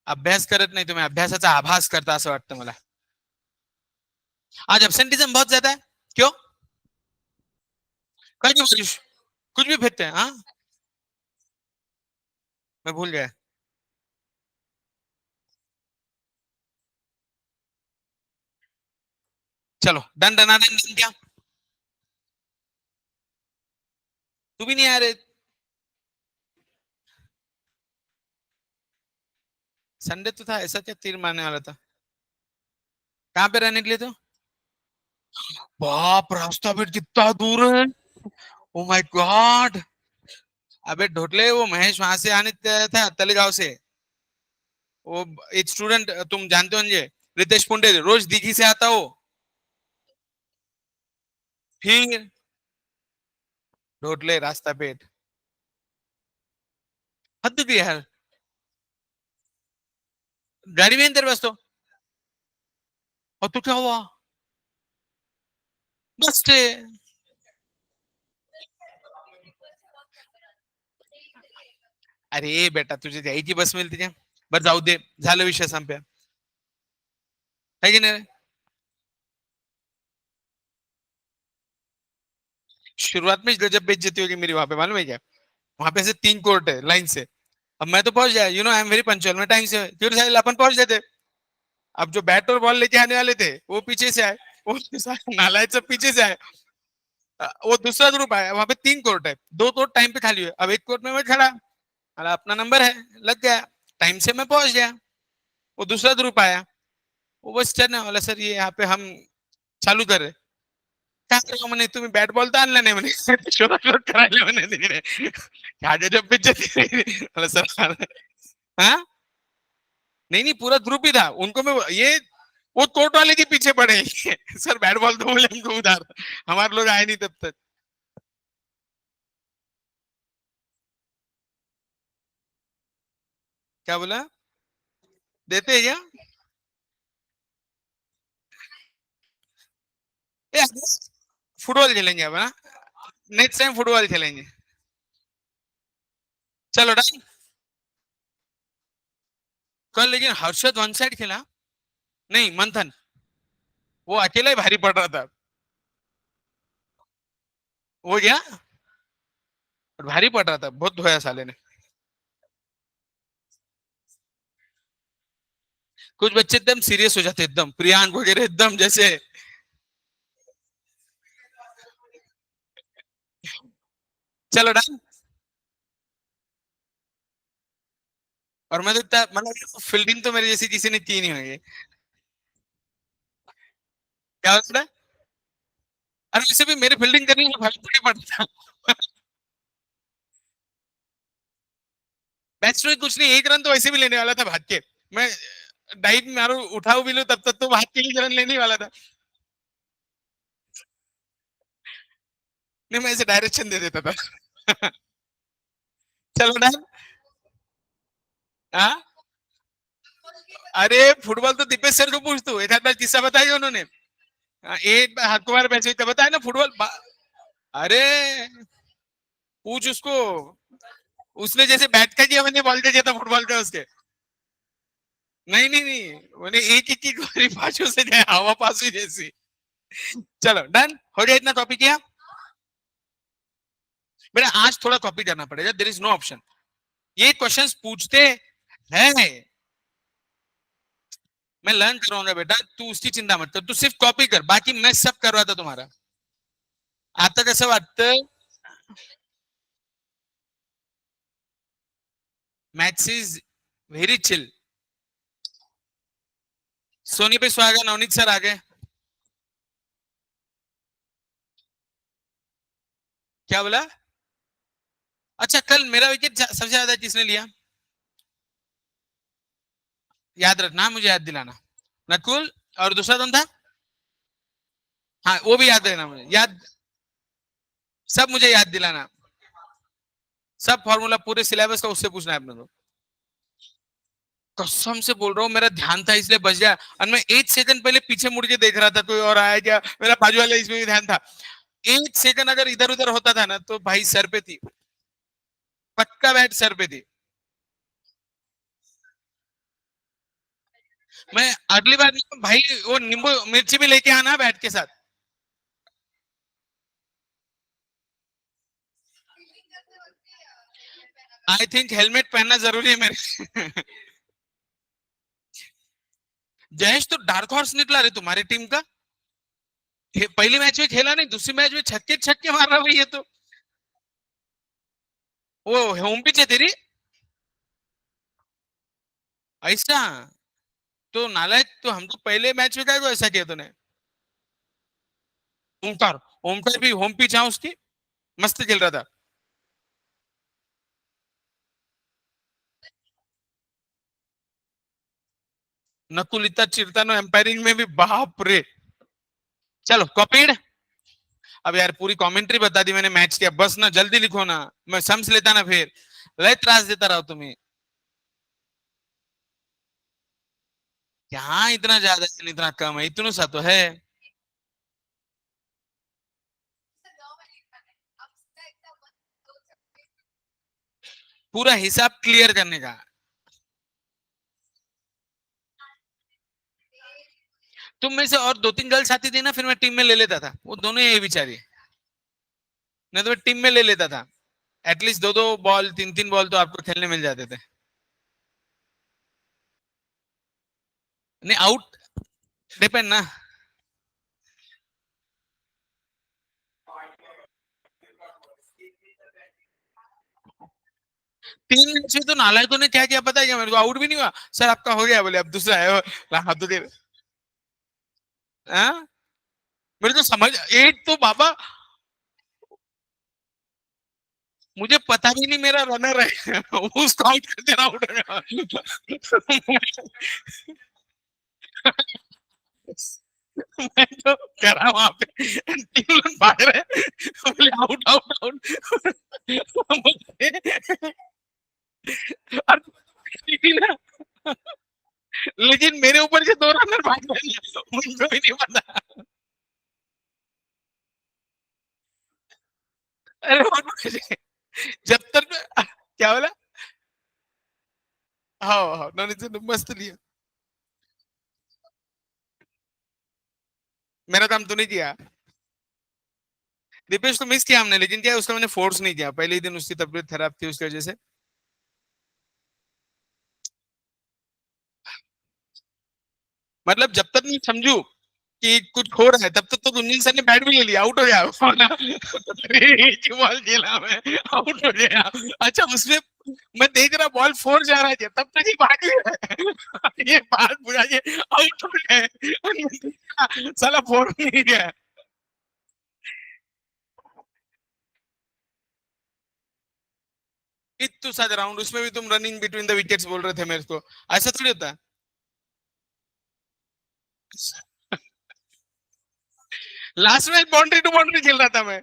अभ्यास करत नाही तुम्ही, अभ्यासाचा आभास करता असं वाटतं मला. आज एब्सेंटिज्म बहुत ज्यादा है. क्यों. कल की बारिश, कुछ भी फेंकते हैं हाँ. मैं भूल गया. चलो डन डन डन डन क्या. तू भी नहीं आ रहे. संडे तो था, ऐसा क्या तीर मारने वाला था. कहाँ पे रहने के लिए तो. बाप रास्ता फिर कितना दूर है. Oh my God. अबे ढोटले, वो महेश वहां से आने था तलेगांव से. वो एक स्टूडेंट तुम जानते हो मुझे, रितेश पुंडे, रोज दिघी से आता हो. फिर ढोटले रास्ता पेट. हद की यार. गाड़ी में अंदर बस तो. और तो क्या हुआ. बस से. अरे बेटा तुझे जायची बस मिळते का. बरं जाऊ दे, झालं विषय संपया. है की नाही. शुरुआत में गजब बेइज्जती होगी मेरी वहां पे, मालूम है क्या. वहां पे से 3 कोर्ट है लाइन से। अब मैं तो पहुंच जाया, you know I am very punctual, मैं टाइम से फिर साहिल अपन पहुंच जाते। अब जो बैट और बॉल लेके आने वाले थे वो पीछे से आए, वो नालायक सब पीछे से आए। वो दूसरा ग्रुप आया, वहां पे 3 कोर्ट है, 2 कोर्ट टाइम पे खाली हुए, अब एक कोर्ट में मैं खड़ा, अरे अपना नंबर है, लग गया, टाइम से मैं पहुंच गया। वो दूसरा ग्रुप आया, वो बस चलने वाला, सर ये यहाँ पे हम चालू कर रहे, काय करावं म्हणे तुम्ही बॅट बॉल तर आणला नाही म्हणे, शोधाशोध करायला म्हणे तिकडे, ह्याच्या पिक्चर मला सर, हाँ नहीं नहीं पूरा ग्रुप ही था, उनको मैं ये वो कोर्ट वाले के पीछे पड़े सर बैट बॉल तो बोले हमको उधार, हमारे लोग आए नहीं तब तक। क्या बोला, देते हैं क्या? ए, फुटबॉल खेलेंगे अब, हाँ नेक्स्ट टाइम फुटबॉल खेलेंगे। चलो डन। कल लेकिन हर्षद वन साइड खेला, नहीं मंथन, वो अकेला ही भारी पड़ रहा था। वो गया, भारी पड़ रहा था, बहुत धोया साले ने। कुछ बच्चे एकदम सीरियस हो जाते, एकदम प्रियांक वगैरह एकदम जैसे। चलो डन। और मैं तो इतना मतलब फील्डिंग तो मेरी जैसी किसी ने की नहीं होगी। क्या होता है? अरे वैसे भी मेरी फील्डिंग करनी है भाई, थोड़ी पड़ता। मैच में कुछ नहीं, 1 रन तो वैसे भी लेने वाला था भाग के, मैं डाइव मारू उठाऊ भी लू तब तक तो भाग के 1 रन लेने वाला था। नहीं मैं ऐसे डायरेक्शन दे देता था। चलो डन। हाँ अरे फुटबॉल तो दीपेश सर को पूछ, तू एक आध बार किस्सा बताया उन्होंने। हाँ, एक बार हाथ कुमार मैच तो बताया ना फुटबॉल अरे पूछ उसको, उसने जैसे बैट का किया मैंने बॉल का किया था फुटबॉल का उसके। नहीं नहीं नहीं, मैंने एक एक की गोली पांचों से जाए हवा पास हुई जैसी। चलो डन हो गया, इतना कॉपी किया। बेटा आज थोड़ा कॉपी करना पड़ेगा, देयर इज नो ऑप्शन, ये क्वेश्चंस पूछते हैं। मैं लर्न कराऊंगा बेटा, तू उसकी चिंता मत कर, तू सिर्फ कॉपी कर, बाकी मैं सब करवाता तुम्हारा। आता कसं वाटतं? Maths is very chill. सोनी पे सुहागा, नवनीत सर आ गए। क्या बोला? अच्छा कल मेरा विकेट सबसे ज्यादा किसने लिया? याद रखना, मुझे याद दिलाना। नकुल, और दूसरा कौन था? हाँ वो भी याद रहना, मुझे याद, सब मुझे याद दिलाना, सब फॉर्मूला पूरे सिलेबस का उससे पूछना है अपने को। कसम से बोल रहा हूँ, मेरा ध्यान था इसलिए बच गया, और मैं 1 सेकंड पहले पीछे मुड़ के देख रहा था कोई और आया क्या, मेरा बाजू वाले इसमें भी ध्यान था। 1 सेकंड अगर इधर उधर होता था ना तो भाई सर पे थी, पक्का बैट सर पे थी। मैं अगली बार भाई वो नींबू मिर्ची भी लेके आना बैट के साथ। आई थिंक हेलमेट पहनना जरूरी है मेरे। जयेश तो डार्क हॉर्स निकला रे तुम्हारी टीम का, पहली मैच में खेला नहीं, दूसरी मैच में छक्के छक्के मार रहा भाई ये तो। वो होम पिच है तेरी? ऐसा? तो नालायक, तो हम तो पहले मैच में क्या को ऐसा किया तूने? ओमकार, ओमकार भी होम पिच है उसकी, मस्त खेल रहा था। नकुल इतना चिरता नो एम्पायरिंग में भी, बाप रे। चलो कॉपीड। अब यार पूरी कमेंट्री बता दी मैंने मैच की, बस ना जल्दी लिखो ना, मैं सम्स लेता ना फिर, लय त्रास देता रहो तुम्हें। यहाँ इतना ज्यादा है इतना कम है, इतना सा तो है। पूरा हिसाब क्लियर करने का। तुम में से और 2 3 गर्ल्स आती थी ना, फिर मैं टीम में ले लेता था, वो दोनों यही बेचारी, नहीं तो मैं टीम में ले लेता था। एटलीस्ट दो दो बॉल, तीन तीन बॉल तो आपको खेलने मिल जाते थे। नहीं आउट डिपेंड ना। 3 मैच में तो नालायकों ने क्या किया पता है क्या मेरे को? आउट भी नहीं हुआ सर, आपका हो गया बोले, अब दूसरा है हाथ तो दे। हाँ? मेरे तो समझ एक तो बाबा, मुझे पता भी नहीं मेरा रनर है उसको आउट कर देना, आउट हो गया। मैं तो करा वहां पे, 3 रन बाहर है, बोले आउट आउट आउट। लेकिन मेरे ऊपर से 2 रनर भाग रहे हैं, उनको भी नहीं पता। अरे जब तक क्या बोला? हाँ हाँ नॉन मस्त लिया। मेरा काम तो नहीं किया, दीपेश तो मिस किया हमने, लेकिन क्या है, उसका मैंने फोर्स नहीं किया, पहले ही दिन उसकी तबीयत खराब थी उसकी वजह से। मतलब जब तक मैं समझू कि कुछ हो रहा है तब तक तो गुंजन सर ने बैट भी ले लिया, आउट हो गया बोला, अरे ये बॉल खेला मैं, आउट हो गया। अच्छा उसमें मैं देख रहा बॉल फोर जा रहा है, तब तक ही भाग गया। ये बात बुरा, ये आउट हो गए, साला फोर नहीं गया। इतू सा राउंड उसमें भी तुम रनिंग बिटवीन द विकेट्स बोल रहे थे मेरे को, ऐसा थोड़ी होता है। लास्ट में बाउंड्री टू बाउंड्री खेल रहा था मैं,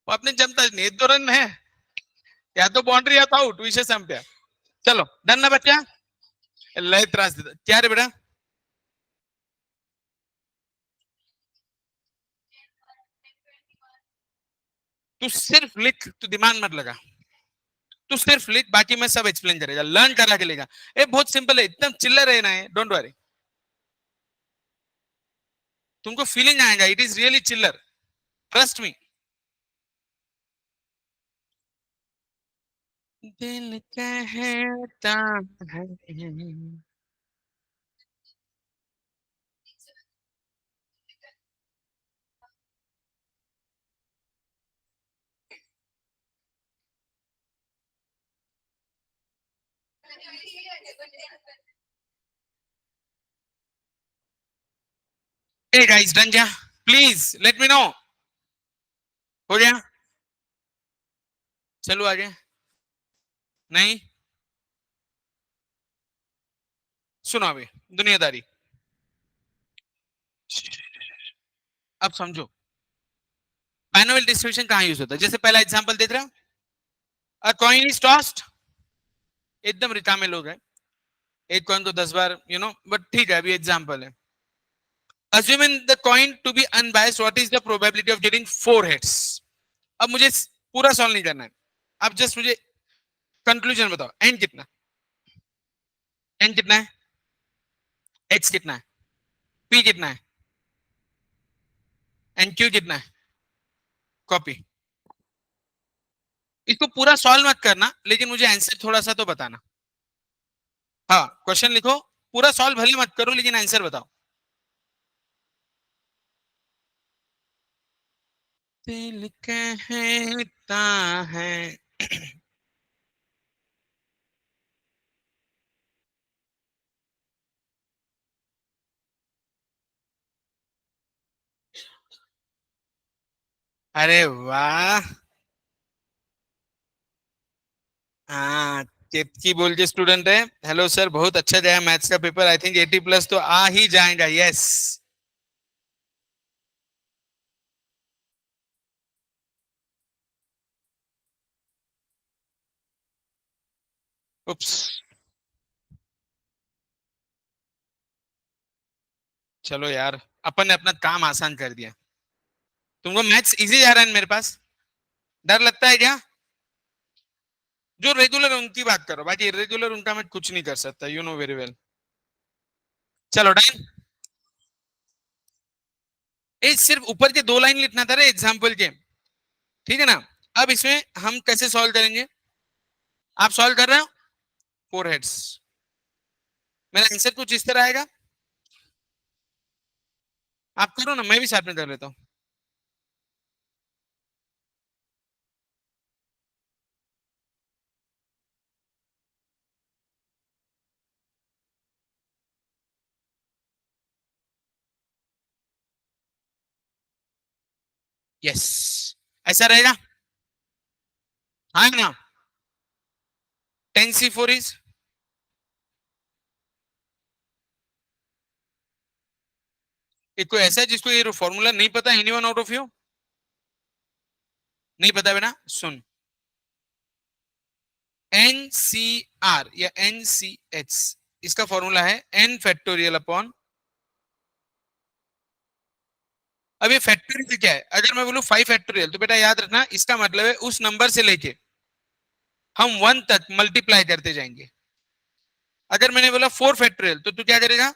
वो अपने जमता नहीं, 2 रन है, या तो बाउंड्री या तो आउट, विषय संपया। चलो डन ना बच्चा, लय त्रास देता क्या रे बेटा? तू सिर्फ लिख, तू दिमाग मत लगा, तू सिर्फ लिख, बाकी मैं सब एक्सप्लेन करेगा, लर्न करा के लेगा। ए बहुत सिंपल है, एकदम चिल्लर रहना है, डोंट वरी। तुमको फीलिंग आएगा, इट इज रियली चिल्लर, ट्रस्ट मी। दिल कहता है। ए गाइस डन जा, प्लीज लेट मी नो। हो गया? चलो आगे। नहीं, सुनो अभी, दुनियादारी। अब समझो मैनुअल डिस्ट्रीब्यूशन कहाँ यूज होता है, जैसे पहला एग्जांपल देख रहे हो, अ कॉइन इज टॉस्ड, एकदम रिकामे लोग हैं, एक कॉइन को 10 बार बट ठीक है, अभी एग्जांपल है। Assuming the coin to be unbiased, what is the probability of getting 4 heads? अब मुझे पूरा सॉल्व नहीं करना है, अब जस्ट मुझे कंक्लूजन बताओ, एन कितना, एन कितना है, एक्स कितना है, पी कितना है, एन क्यू कितना है, कॉपी। इसको पूरा सॉल्व मत करना, लेकिन मुझे आंसर थोड़ा सा तो बताना। हाँ क्वेश्चन लिखो, पूरा सॉल्व भले मत करो, लेकिन आंसर बताओ। दिल कहता है। अरे वाह। हाँ, केतकी बोल के स्टूडेंट है, हेलो सर बहुत अच्छा जाएगा मैथ्स का पेपर, आई थिंक 80+ तो आ ही जाएगा, यस। उप्स। चलो यार, अपन ने अपना काम आसान कर दिया। तुमको मैथ्स इजी जा रहा है मेरे पास, डर लगता है क्या? जो रेगुलर है उनकी बात करो, बाकी इरेगुलर उनका मैं कुछ नहीं कर सकता, यू नो वेरी वेल। चलो डन। ए सिर्फ ऊपर के 2 लाइन लिखना था रे एग्जाम्पल के, ठीक है ना। अब इसमें हम कैसे सॉल्व करेंगे, आप सॉल्व कर रहे हो, 4 हेड्स, मेरा आंसर कुछ इस तरह आएगा। आप करो ना, मैं भी साथ में कर लेता हूँ। यस, ऐसा रहेगा, हाँ ना। 10c4 इज, एक कोई ऐसा है जिसको ये फॉर्मूला नहीं पता, एनीवन आउट ऑफ यू नहीं पता बेटा, सुन, NCR या NCH, इसका फॉर्मूला है n फैक्टोरियल अपॉन, अब ये फैक्टोरियल क्या है, अगर मैं बोलूं 5 फैक्टोरियल तो बेटा याद रखना इसका मतलब है उस नंबर से लेके हम 1 तक मल्टीप्लाई करते जाएंगे। अगर मैंने बोला 4 फैक्टोरियल तो तू क्या करेगा,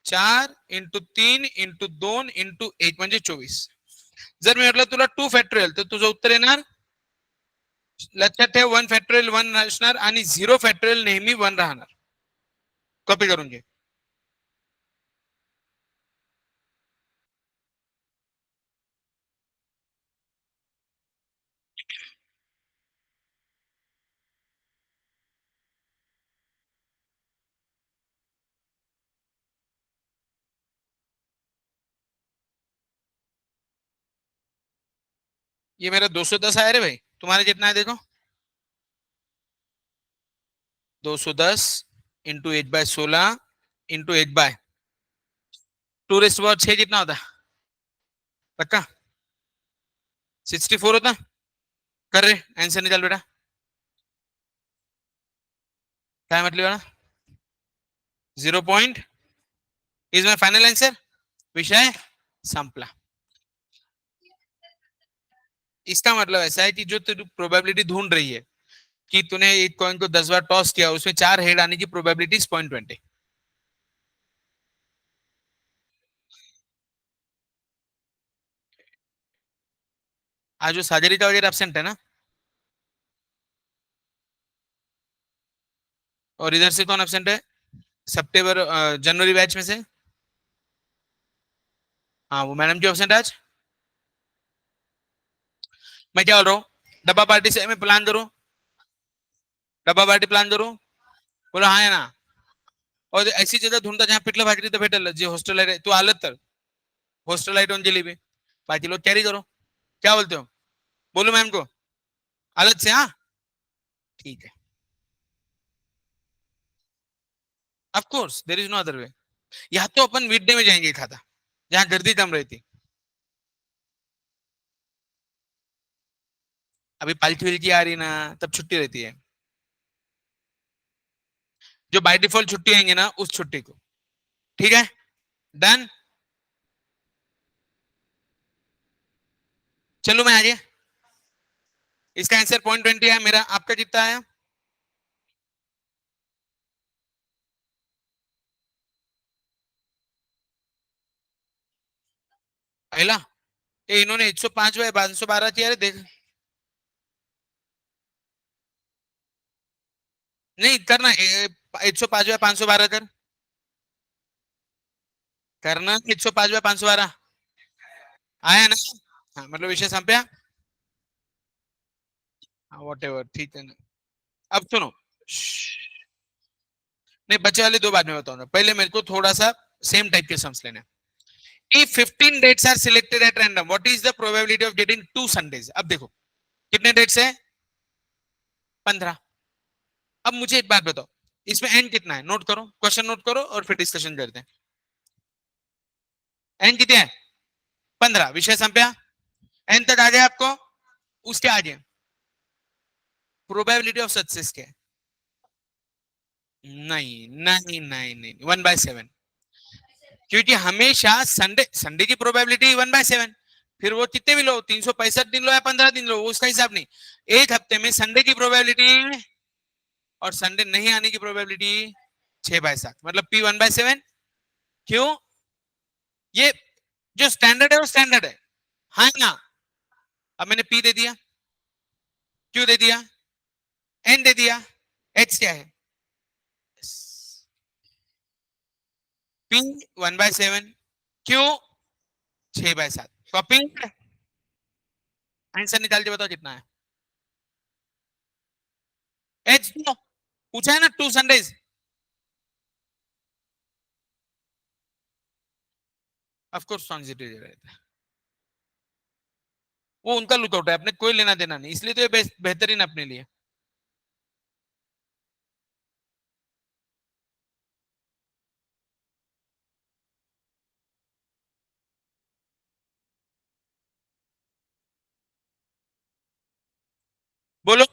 4 इंटू 3 इंटू 2 इंटू 1 म्हणजे 24। जर मी म्हटलं तुला 2 फॅक्टोरियल तर तुझं उत्तर येणार, लक्षात ठेव 1 फॅक्टोरियल 1 असणार आणि 0 फॅक्टोरियल नेहमी 1 राहणार, कॉपी करून घे। ये मेरा 210 आया रे भाई, तुम्हारे कितना है देखो, 210 इंटू 8/16 इंटू 8/2 कितना होता, पक्का 64 होता, कर रहे आंसर निकाल बेटा, क्या मतलब बेटा, 0 point is my final answer, विषय संपला। इसका मतलब ऐसा है कि जो तू प्रोबेबिलिटी ढूंढ रही है कि तूने एक कॉइन को 10 बार टॉस किया, उसमें 4 हेड आने की प्रोबेबिलिटी 0.20। आज जो सागरिका वगैरह एबसेंट है ना, और इधर से कौन एबसेंट है, सितंबर जनवरी बैच में से, हाँ वो मैडम क्यों एबसेंट आज, मैं क्या बोल रहा हूँ, डब्बा पार्टी से मैं प्लान करूँ, डब्बा पार्टी प्लान करूँ, बोला हाँ है ना, और ऐसी जगह ढूंढता जहाँ पिटलं भाकरी तर भेटेल, जे हॉस्टेल आहे तू आलं तर हॉस्टेल आहे ऑन जिलेबी, बाकी लोग कैरी करो, क्या बोलते हो, बोलो मैम को, अलग से, हाँ ठीक है, of course there is no other way. या तो अपन वीकडे में जाएंगे खाता, जहाँ गर्दी कम रहती, अभी पालकी विल्की आ रही ना, तब छुट्टी रहती है, जो बाय डिफॉल्ट छुट्टी आएंगे ना उस छुट्टी को, ठीक है, डन। चलो मैं आगे, इसका आंसर 0.20 है मेरा, आपका कितना आया, पहला, ये इन्होंने 105/512 किया, देख, नहीं करना, 105/512 करना, 105/512 आया ना, हाँ मतलब विषय संपया, वॉट एवर, ठीक है ना। अब सुनो, नहीं बच्चे वाले दो बाद में बताऊंगा, पहले मेरे को थोड़ा सा सेम टाइप के सम्स लेने। If 15 dates are selected at random, what is the probability of getting 2 Sundays? अब देखो कितने डेट्स है, 15। अब मुझे एक बात बताओ, इसमें एन कितना है, नोट करो, क्वेश्चन नोट करो और फिर डिस्कशन करते हैं। एन कितने है, 15, विषय संपया, एन तक आ गया आपको, उसके आगे प्रोबेबिलिटी ऑफ सक्सेस क्या है, नहीं नहीं नहीं नहीं, 1/7, क्योंकि हमेशा संडे, संडे की प्रोबेबिलिटी 1/7, फिर वो कितने भी लो, 365 दिन लो या 15 दिन लो, उसका हिसाब नहीं, एक हफ्ते में संडे की प्रोबेबिलिटी और संडे नहीं आने की प्रोबेबिलिटी 6/7, मतलब P 1/7, क्यों, ये जो स्टैंडर्ड है वो स्टैंडर्ड है, हाँ ना, अब मैंने P दे दिया, क्यू दे दिया, एन दे दिया, एच क्या है, पी 1/7, क्यू 6/7, कॉपी। आंसर निकाल के बताओ कितना है। एच तो पूछा है ना, 2 संडेज। ऑफ कोर्स ट्रांजिटिव रहता है, वो उनका लुकआउट है, अपने कोई लेना देना नहीं, इसलिए तो ये बेहतरीन अपने लिए। बोलो।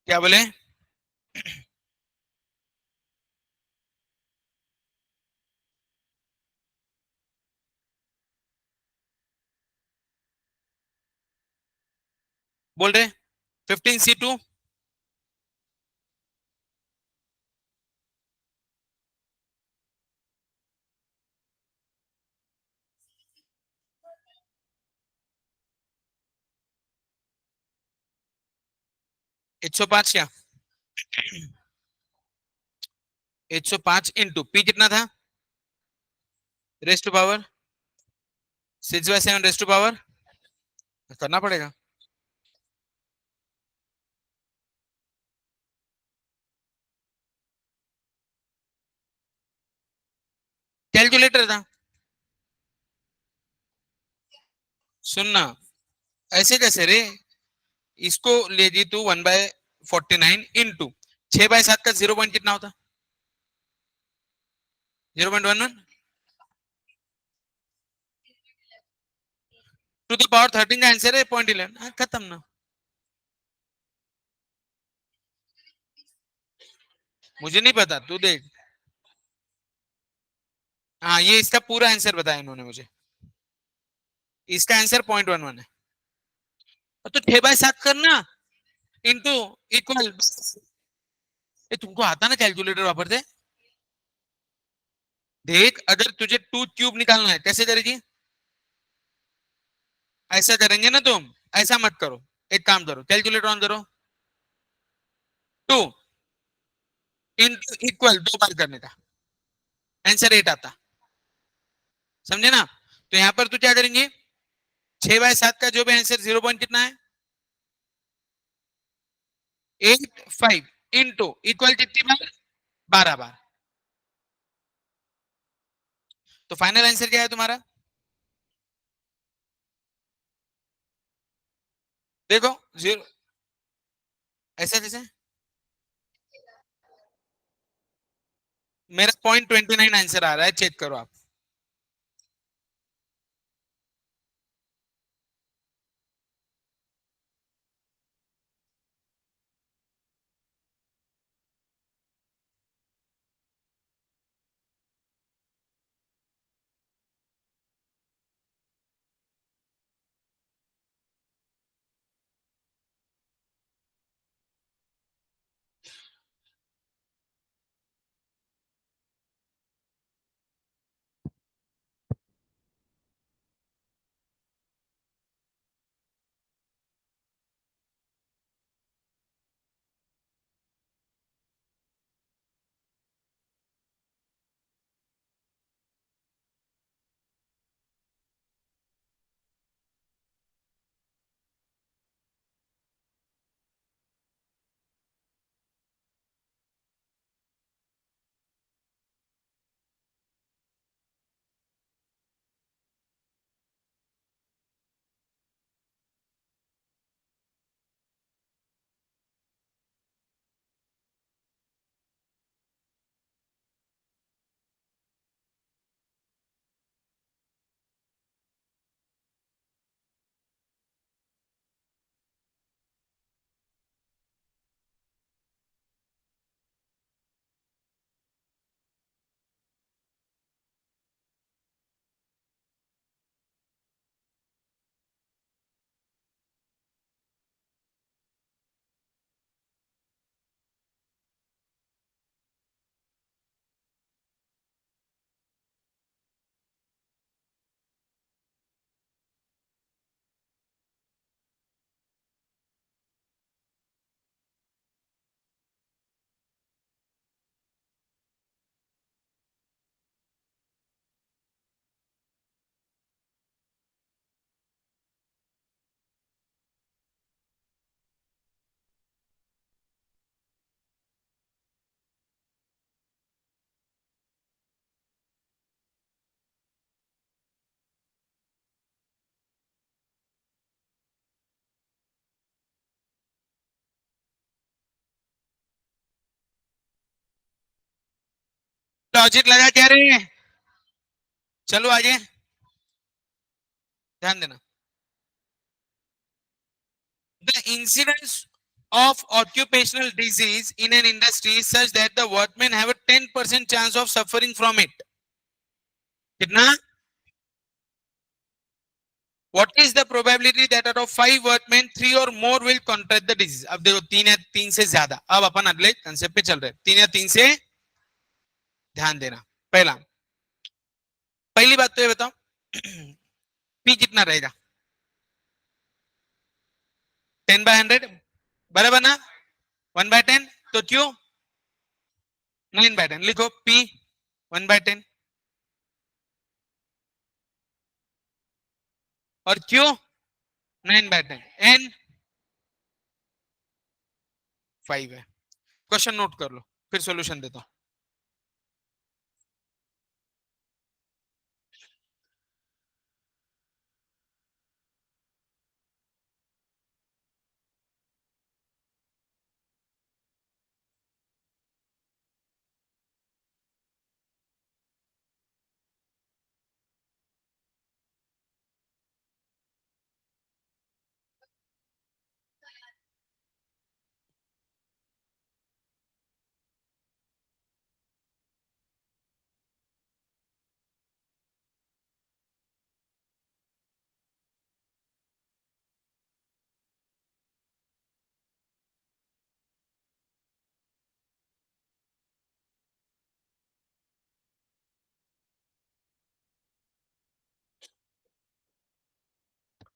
क्या बोले? बोल रहे 15C2। एक सौ पांच क्या, 105 इंटू पी कितना था, raise to power 6/7 raise to power, करना पड़ेगा। कैलकुलेटर था। सुनना, ऐसे कैसे रे, इसको ले जी तू 1/49 इंटू 6/7 का 0 पॉइंट कितना होता, 0.11 टू द पावर 13 का आंसर है 0.11, खत्म ना। मुझे नहीं पता, तू देख। हाँ, ये इसका पूरा आंसर बताया इन्होंने मुझे, इसका आंसर 0.11 है। तो 6/7 करना, इंटू इक्वल। ये तुमको आता ना कैलकुलेटर वापरते? देख, अगर तुझे 2 क्यूब निकालना है कैसे करेगी, ऐसा करेंगे ना तुम, ऐसा मत करो, एक काम करो, कैलकुलेटर ऑन करो, 2 इंटू इक्वल 2 बार करने का आंसर 8 आता, समझे ना? तो यहां पर तू क्या करेंगे, 6/7 का जो भी आंसर 0 पॉइंट कितना है, 85 इंटू इक्वल कितनी बार, 12 बार। तो फाइनल आंसर क्या है तुम्हारा, देखो, जीरो, ऐसा जैसे मेरा 0.29 आंसर आ रहा है, चेक करो आप। लॉजिक लगा क्या रे? चलो आगे ध्यान देना. The incidence of occupational disease in an industry is such that the workmen have a 10% chance of suffering from it. कितना? What is the probability that out of 5 workmen 3 or more will contract the disease? अब देखो 3 या 3 से ज्यादा. अब अपन अगले concept पे चल रहे हैं. 3 या 3 से ध्यान देना. पहली बात तो ये बताओ पी कितना रहेगा? 10/100 बराबर ना? 1/10 तो क्यों 9/10 लिखो. पी 1/10 और क्यों 9/10 एन 5 है. क्वेश्चन नोट कर लो फिर सॉल्यूशन देता हूं.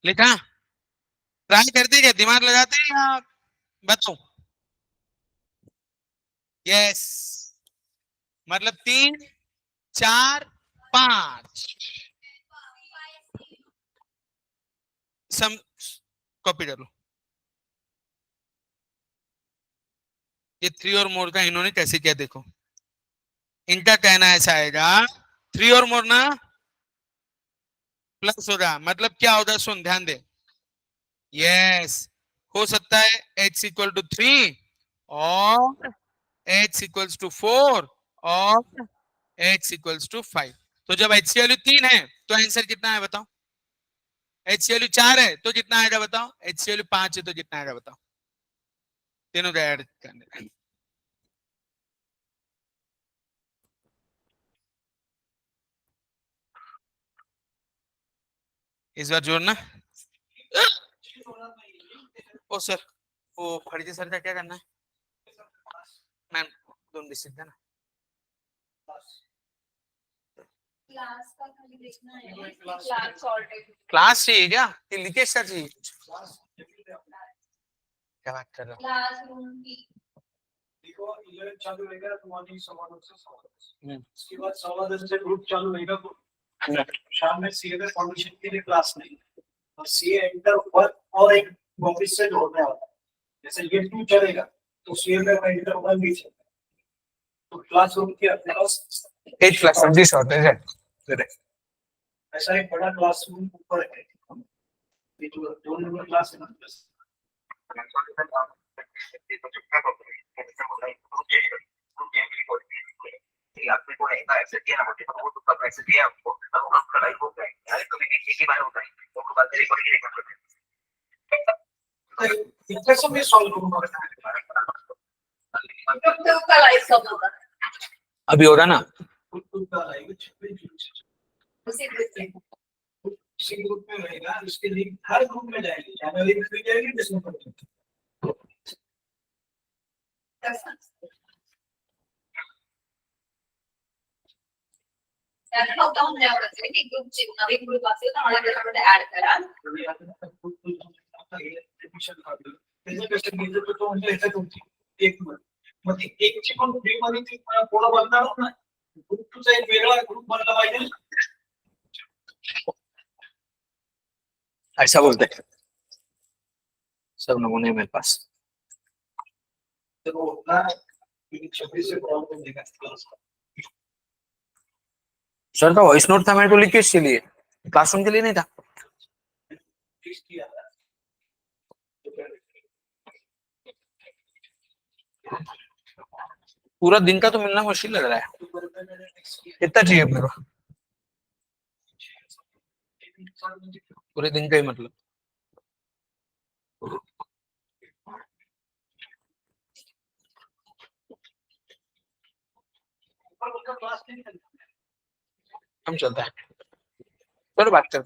लिखा? ट्राई करते क्या? दिमाग लगाते हैं या बताओ? यस मतलब 3 4 5 सम कॉपी कर लो. ये 3 और मोर का इन्होंने कैसे किया देखो. इनका कहना ऐसा आएगा 3 और मोर ना प्लस होगा. मतलब क्या होगा? सुन ध्यान दे. यस हो सकता है h इक्वल टू 3 और h इक्वल्स टू 4 और h इक्वल्स टू 5. तो जब h की वैल्यू 3 है तो आंसर कितना है बताओ? h की वैल्यू 4 है तो कितना आएगा बताओ? h की वैल्यू 5 है तो कितना आएगा बताओ? तीनों का ऐड करने. इस बार जोड़ना. ओ सर वो फर्जी सर का क्या करना है? मैम दोनों डिस्ट्रिक्ट है ना. क्लास चाहिए क्या? कि लीकेज सर चाहिए? क्या बात कर रहा हूँ? देखो 11 चालू रहेगा तो मॉर्निंग 9:15 से 10:15. उसके बाद 10:15 से ग्रुप चालू रहेगा तो शाम में सीए में फाउंडेशन के लिए क्लास नहीं. और सीए एंटर वर्क और एक ऑफिस से जोड़ने वाला है. जैसे ये 2 चलेगा तो सीए में एंटर 1 भी चलेगा. तो क्लासरूम के अपने पास 8 क्लास सब्जी शॉर्टेज है. ऐसा एक बड़ा क्लासरूम ऊपर है. ये जो 2 नंबर क्लास है ना इक्वेशन में सॉल्व करूंगा. अभी होगा ना? उसी ग्रुप में रहेगा. उसके लिंक हर ग्रुप में जाएगी. चैनल लिंक भी जाएगी जिसमें लॉकडाउन में होता है कि ग्रुप नवीन ग्रुप असेल तर मला त्याच्यामध्ये ऍड करा. एज्युकेशन घेतलं तर तो म्हणजे ह्याच्यात होती एक मग ती एकची पण फ्री मध्ये ती पुढे बनणार नाही. ग्रुपचा एक वेगळा ग्रुप बनला पाहिजे. ऐसा बोलते हैं सब नमूने मेरे पास. तो वो ना 26 से प्रॉब्लम देगा. सर का वॉइस नोट था मेरे को लिखे इसके लिए, क्लासरूम के लिए नहीं था. फिक्स किया था. पूरा दिन का तो मिलना मुश्किल लग रहा है। कितना चाहिए अपने को? पूरे दिन का ही मतलब। हम चलता है, चलो बात कर।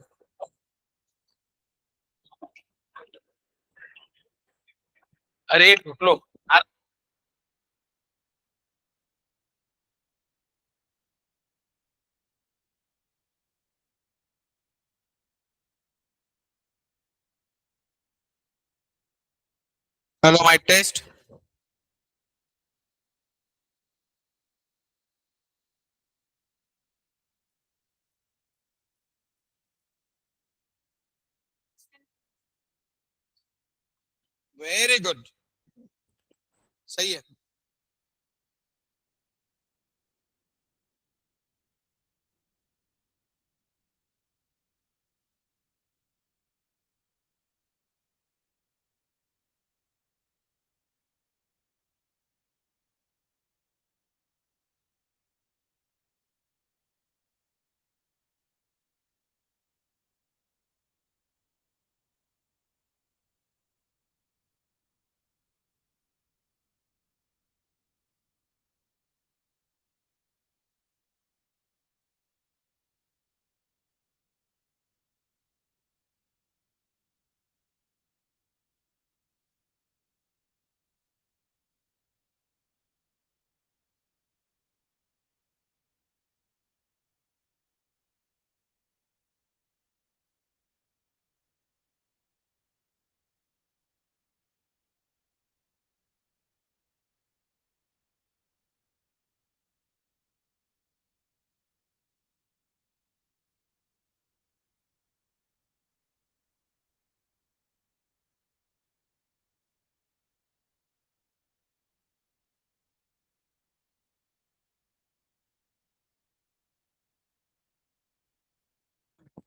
अरे रुक लो। Hello mike test. Very good, सही है।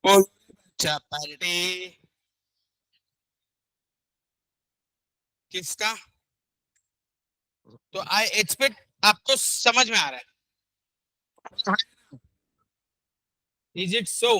बोल अच्छा पार्टी किसका? तो आई एक्सपेक्ट आपको समझ में आ रहा है। Is it so?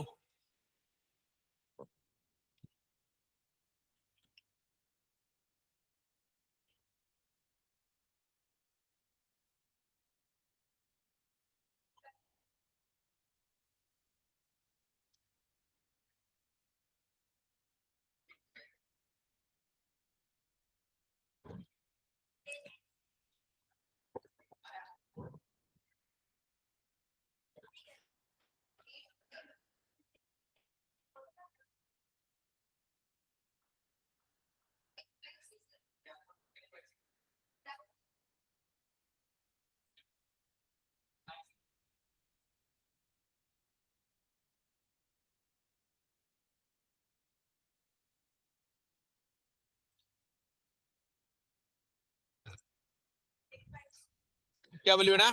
क्या बोली बेटा?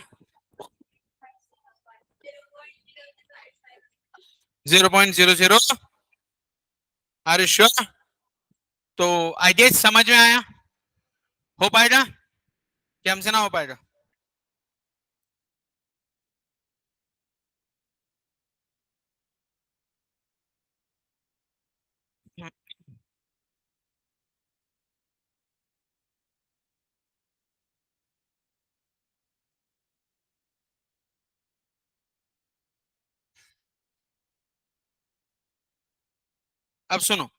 0.00। Are you sure? तो आई गेस समझ में आया। हो पाएगा कि हमसे ना हो पाएगा? अब सुनो,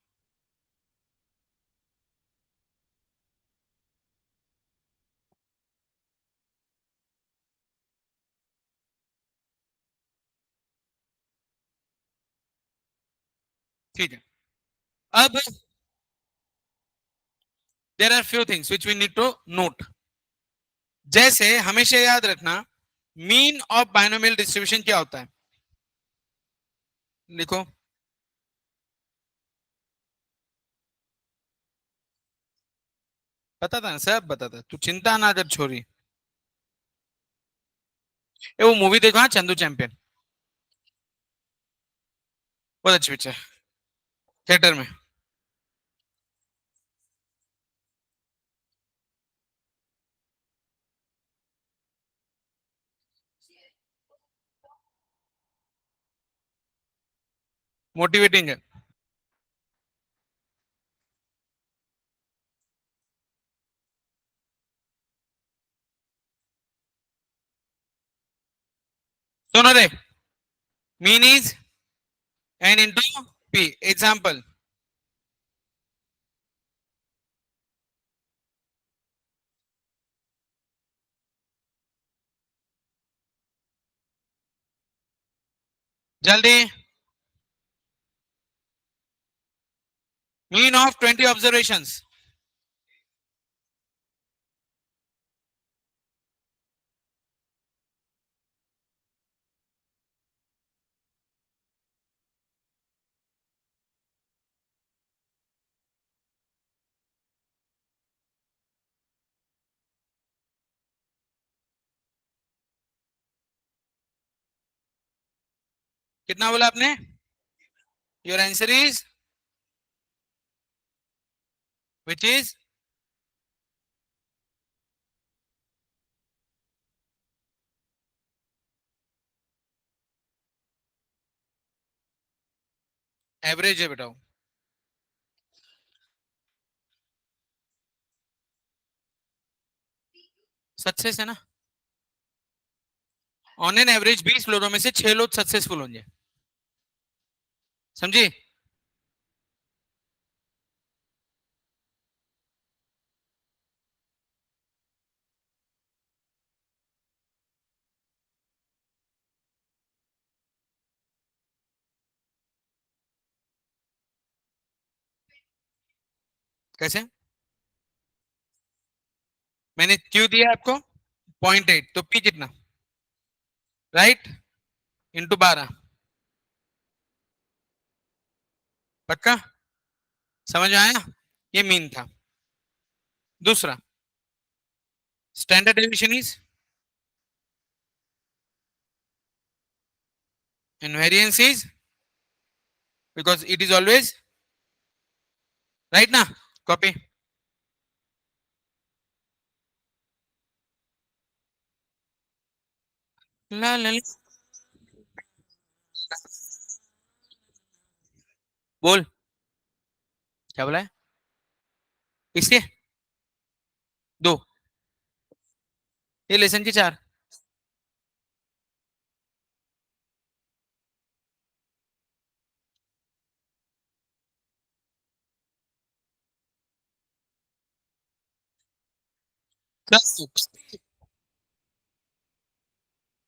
ठीक है। अब there are few things which we need to note. जैसे हमेशा याद रखना, मीन ऑफ बायनोमियल डिस्ट्रीब्यूशन क्या होता है? लिखो। पता था ना, सब पता था, तू चिंता ना कर छोरी। ये वो मूवी देखो, हाँ, चंदू चैंपियन, बहुत अच्छी पिक्चर, थिएटर में। मोटिवेटिंग है। सुनो रे, mean is n into p. Example, जल्दी। Mean of 20 observations. कितना बोला आपने? Your answer is which is average है बेटा। सक्सेस है ना। ऑन एन एवरेज 20 लोगों में से 6 लोग सक्सेसफुल होंगे, समझी? कैसे? मैंने क्यों दिया आपको 0.8, तो पी कितना? Right, into 12। पक्का समझ में आया? ये मीन था। दूसरा, standard deviation is and variance is because it is always right ना। कॉपी। ला ला ला। बोल, क्या बोला है? इसके दो, ये लेसन की 4।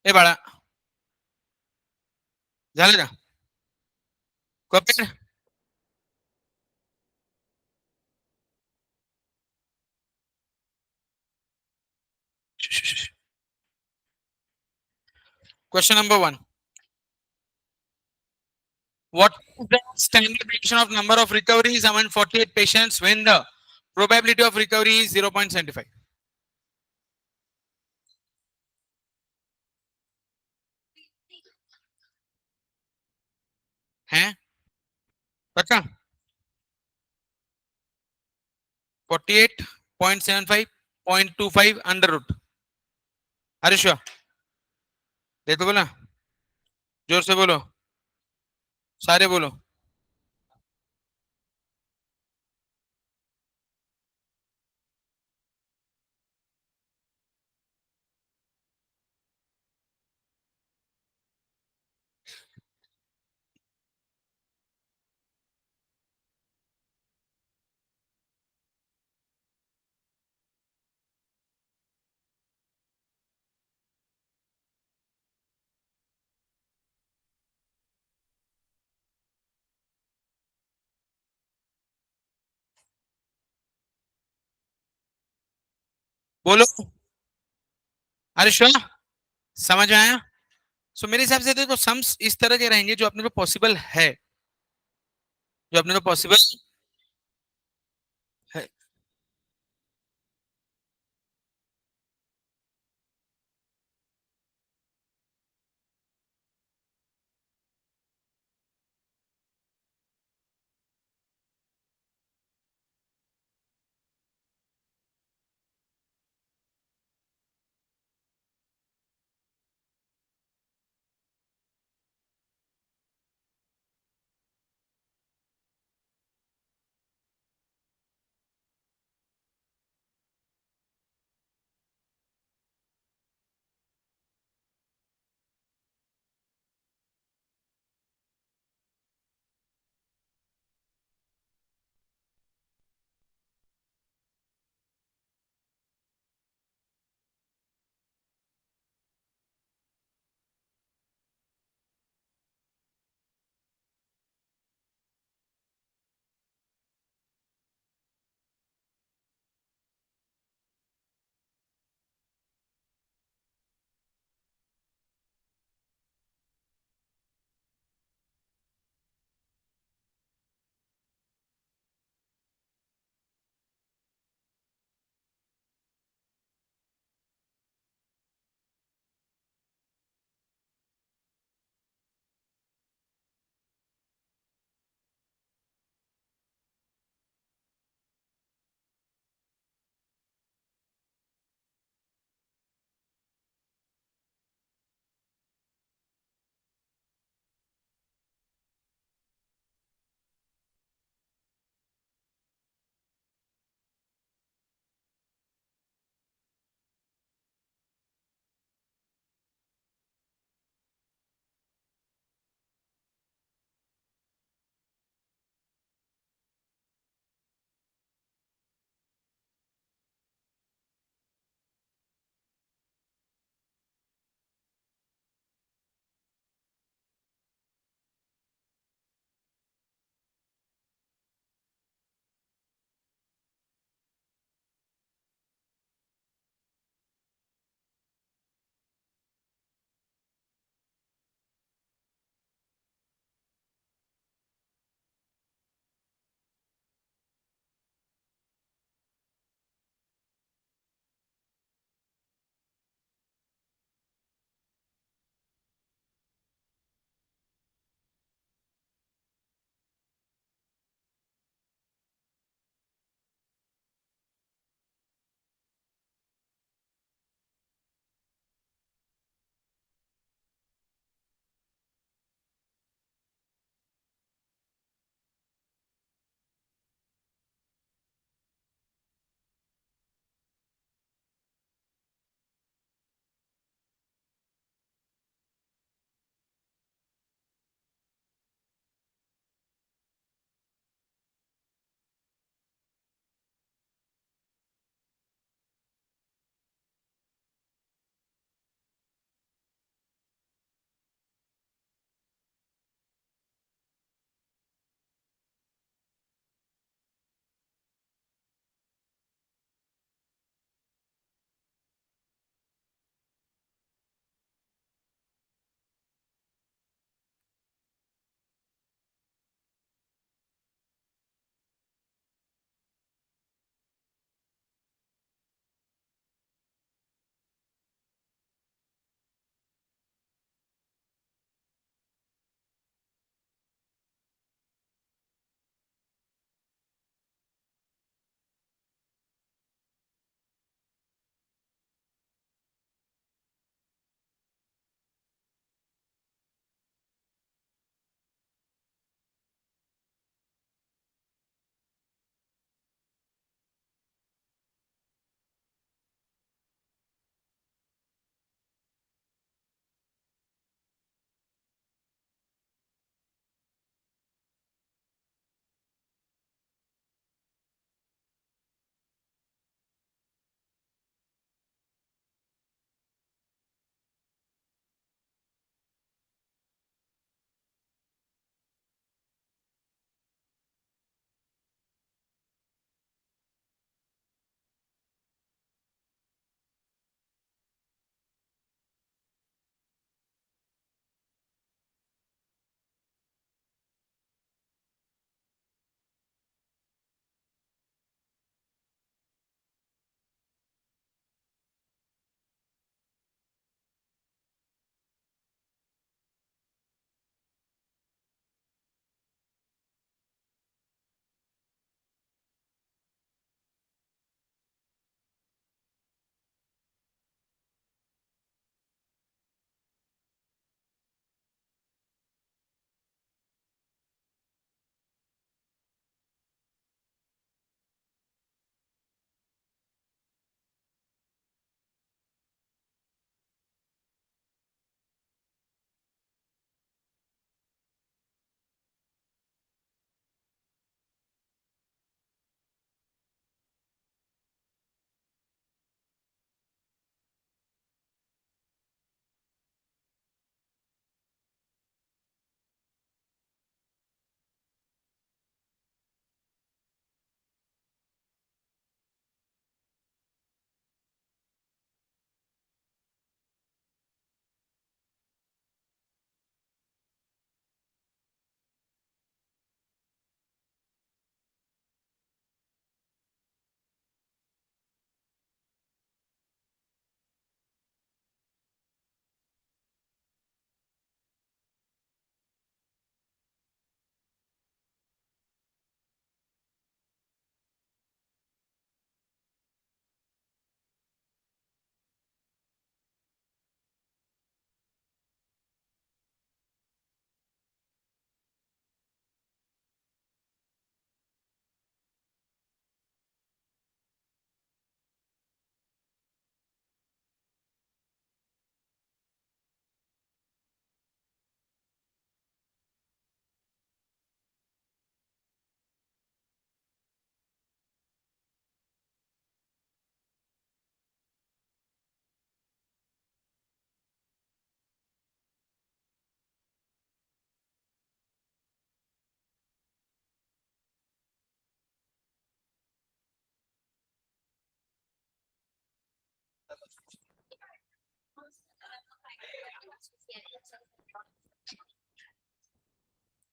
ए बड़ा, झालं का? Copy. Question number 1, what is the standard deviation of number of recoveries among 48 patients when the probability of recovery is 0.75? है पक्का? 48.75, 0.25 अंडर रूट। अरे श्योर, देखो बोला, जोर से बोलो, सारे बोलो। बोलो, अरे श्योर, समझ में आया? सो मेरे हिसाब से देखो, सम्स इस तरह के रहेंगे जो अपने को पॉसिबल है, जो अपने को पॉसिबल है।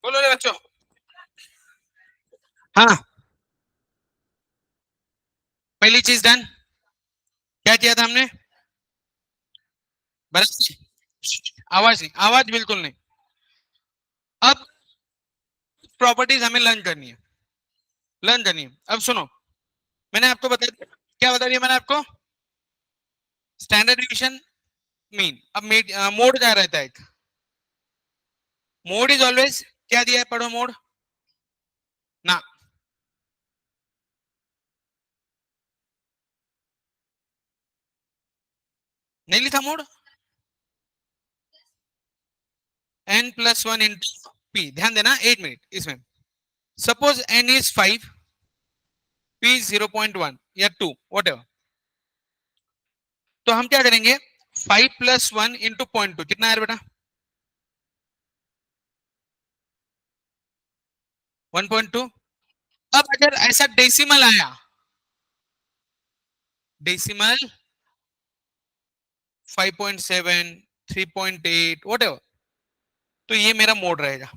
बोलो रे बच्चों। हाँ, पहली चीज डन। क्या किया था हमने? बराबर। आवाज नहीं, आवाज बिल्कुल नहीं। अब प्रॉपर्टीज हमें लर्न करनी है। अब सुनो, मैंने आपको बता दिया, क्या बता दिया मैंने आपको? Standard division, mean. अब मोड क्या रहता है? एक मोड इज ऑलवेज, क्या दिया है, पढ़ो मोड ना। नहीं लिखा mode? n plus one into P. ध्यान देना, 8 मिनट इसमें। सपोज n इज 5, p 0.1 या 2, वट। तो हम क्या करेंगे? 5 प्लस वन इंटू 0.2 कितना है बेटा? 1.2। अब अगर ऐसा डेसिमल आया, डेसिमल 5.7, 3.8 वट, तो ये मेरा मोड रहेगा।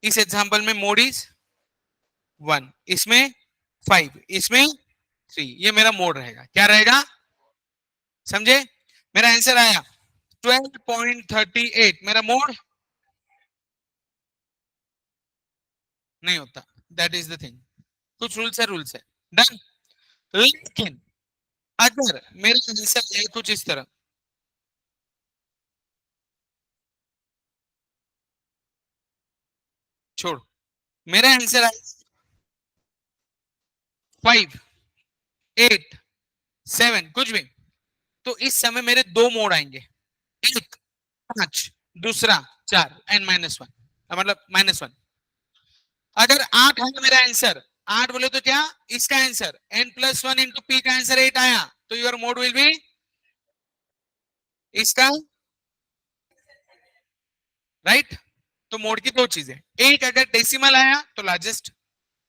इस एग्जांपल में मोड इज 1, इसमें 5, इसमें 3, ये मेरा मोड रहेगा। क्या रहेगा? समझे? मेरा आंसर आया 12.38, मेरा मोड नहीं होता। That is the thing. कुछ रूल्स है। डन। लेकिन अगर मेरा आंसर है कुछ इस तरह, छोड़, मेरा आंसर है 5, 8, 7, कुछ भी, तो इस समय मेरे दो मोड आएंगे। एक 5, दूसरा 4, n-1, मतलब -1। अगर 8 है मेरा आंसर, 8 बोले तो क्या इसका answer, n plus one into P का आंसर 8 आया, तो योर मोड विल बी इसका, राइट। तो मोड की दो चीजें, एक अगर डेसिमल आया तो लार्जेस्ट,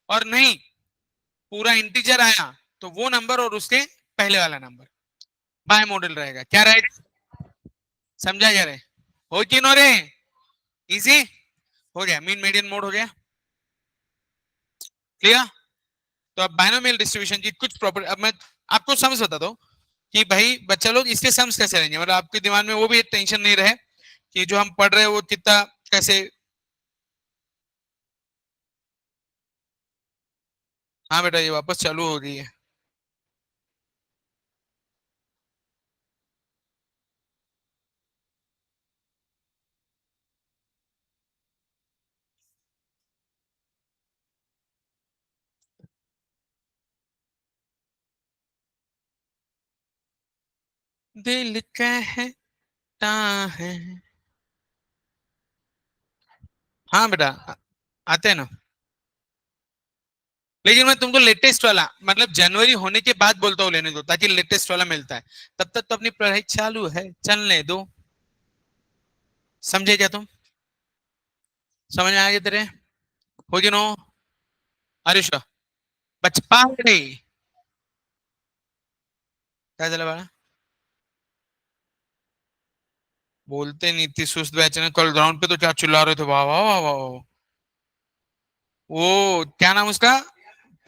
और नहीं पूरा इंटीजर आया तो वो नंबर और उसके पहले वाला नंबर बाय मॉडल रहेगा। क्या रहेगा? समझा जा रहे हो कि नो रे? इजी हो गया। मीन मीडियन मोड हो गया, क्लियर। तो अब बायनोमियल डिस्ट्रीब्यूशन की कुछ प्रॉपर्टी, अब मैं आपको सम्स बताता हूँ कि भाई बच्चा लोग इसके सम्स कैसे रहेंगे, मतलब आपके दिमाग में वो भी टेंशन नहीं रहे कि जो हम पढ़ रहे हैं वो कितना कैसे। हाँ बेटा, ये वापस चालू हो गई है। दिल कहता है। हाँ बेटा, आते हैं ना। लेकिन मैं तुमको लेटेस्ट वाला, मतलब जनवरी होने के बाद बोलता हूँ लेने दो, ताकि लेटेस्ट वाला मिलता है। तब तक तो अपनी पढ़ाई चालू है, चलने दो। समझे क्या तुम? समझ में आ गया तेरे? हो गया नो? हरीश, बचपा रे, क्या चला बड़ा? बोलते नहीं थी सुस्त बैच ने, कल ग्राउंड पे तो क्या चिल्ला रहे थे, वाह वाह वाह वाह वाह। वो क्या नाम उसका,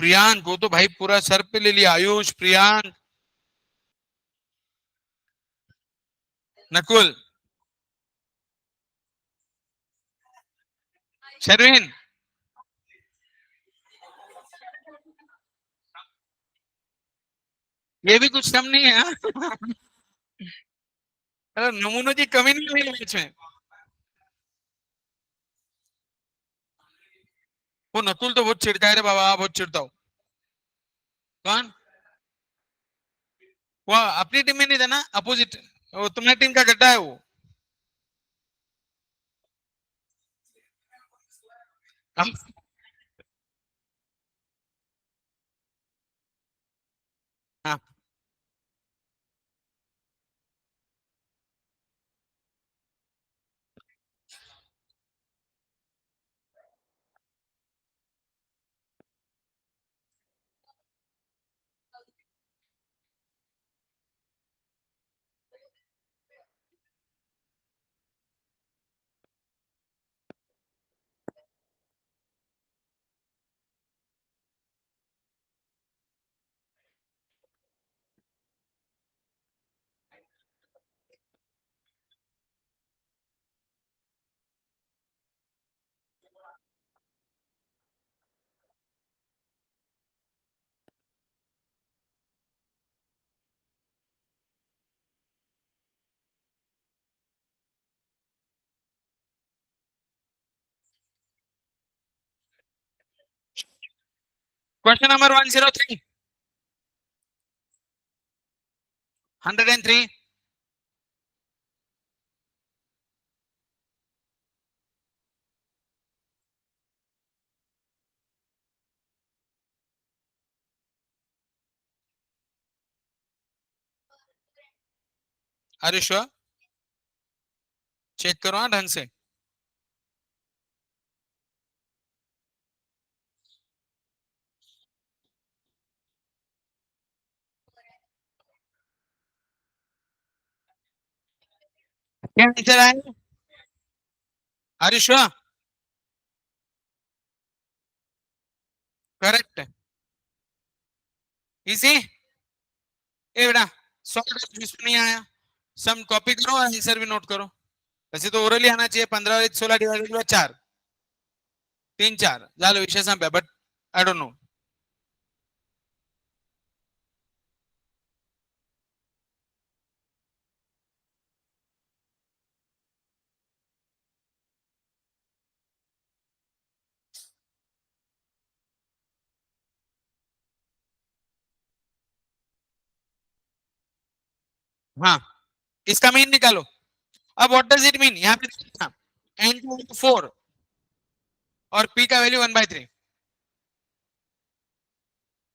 प्रियांक, वो तो भाई पूरा सर पे ले लिया। आयुष, प्रियांक, नकुल, शर्विन, ये भी कुछ कम नहीं है हाँ? अरे नमूनों की कमी नहीं हुई मैच में। वो नकुल तो बहुत चिढ़ता है रे बाबा, बहुत चिढ़ता हूँ। कौन? वो अपनी टीम में नहीं था ना, अपोजिट, वो तुम्हारी टीम का गड्ढा है वो। हाँ, question number 103 103 are you sure? Check करो हाँ ढंग से। क्या आंसर आया? Are you sure? Correct. Easy. ए बेटा सॉल्व जिसमें नहीं आया सम कॉपी करो और आंसर भी नोट करो। वैसे तो ओरली आना चाहिए 15 और 16 डिवाइडेड बाय 4 3 4 झालं विषय संपला बट आई डोंट नो। हाँ इसका मीन निकालो। अब व्हाट डज इट मीन यहाँ पे n का वैल्यू 4 और p का वैल्यू 1/3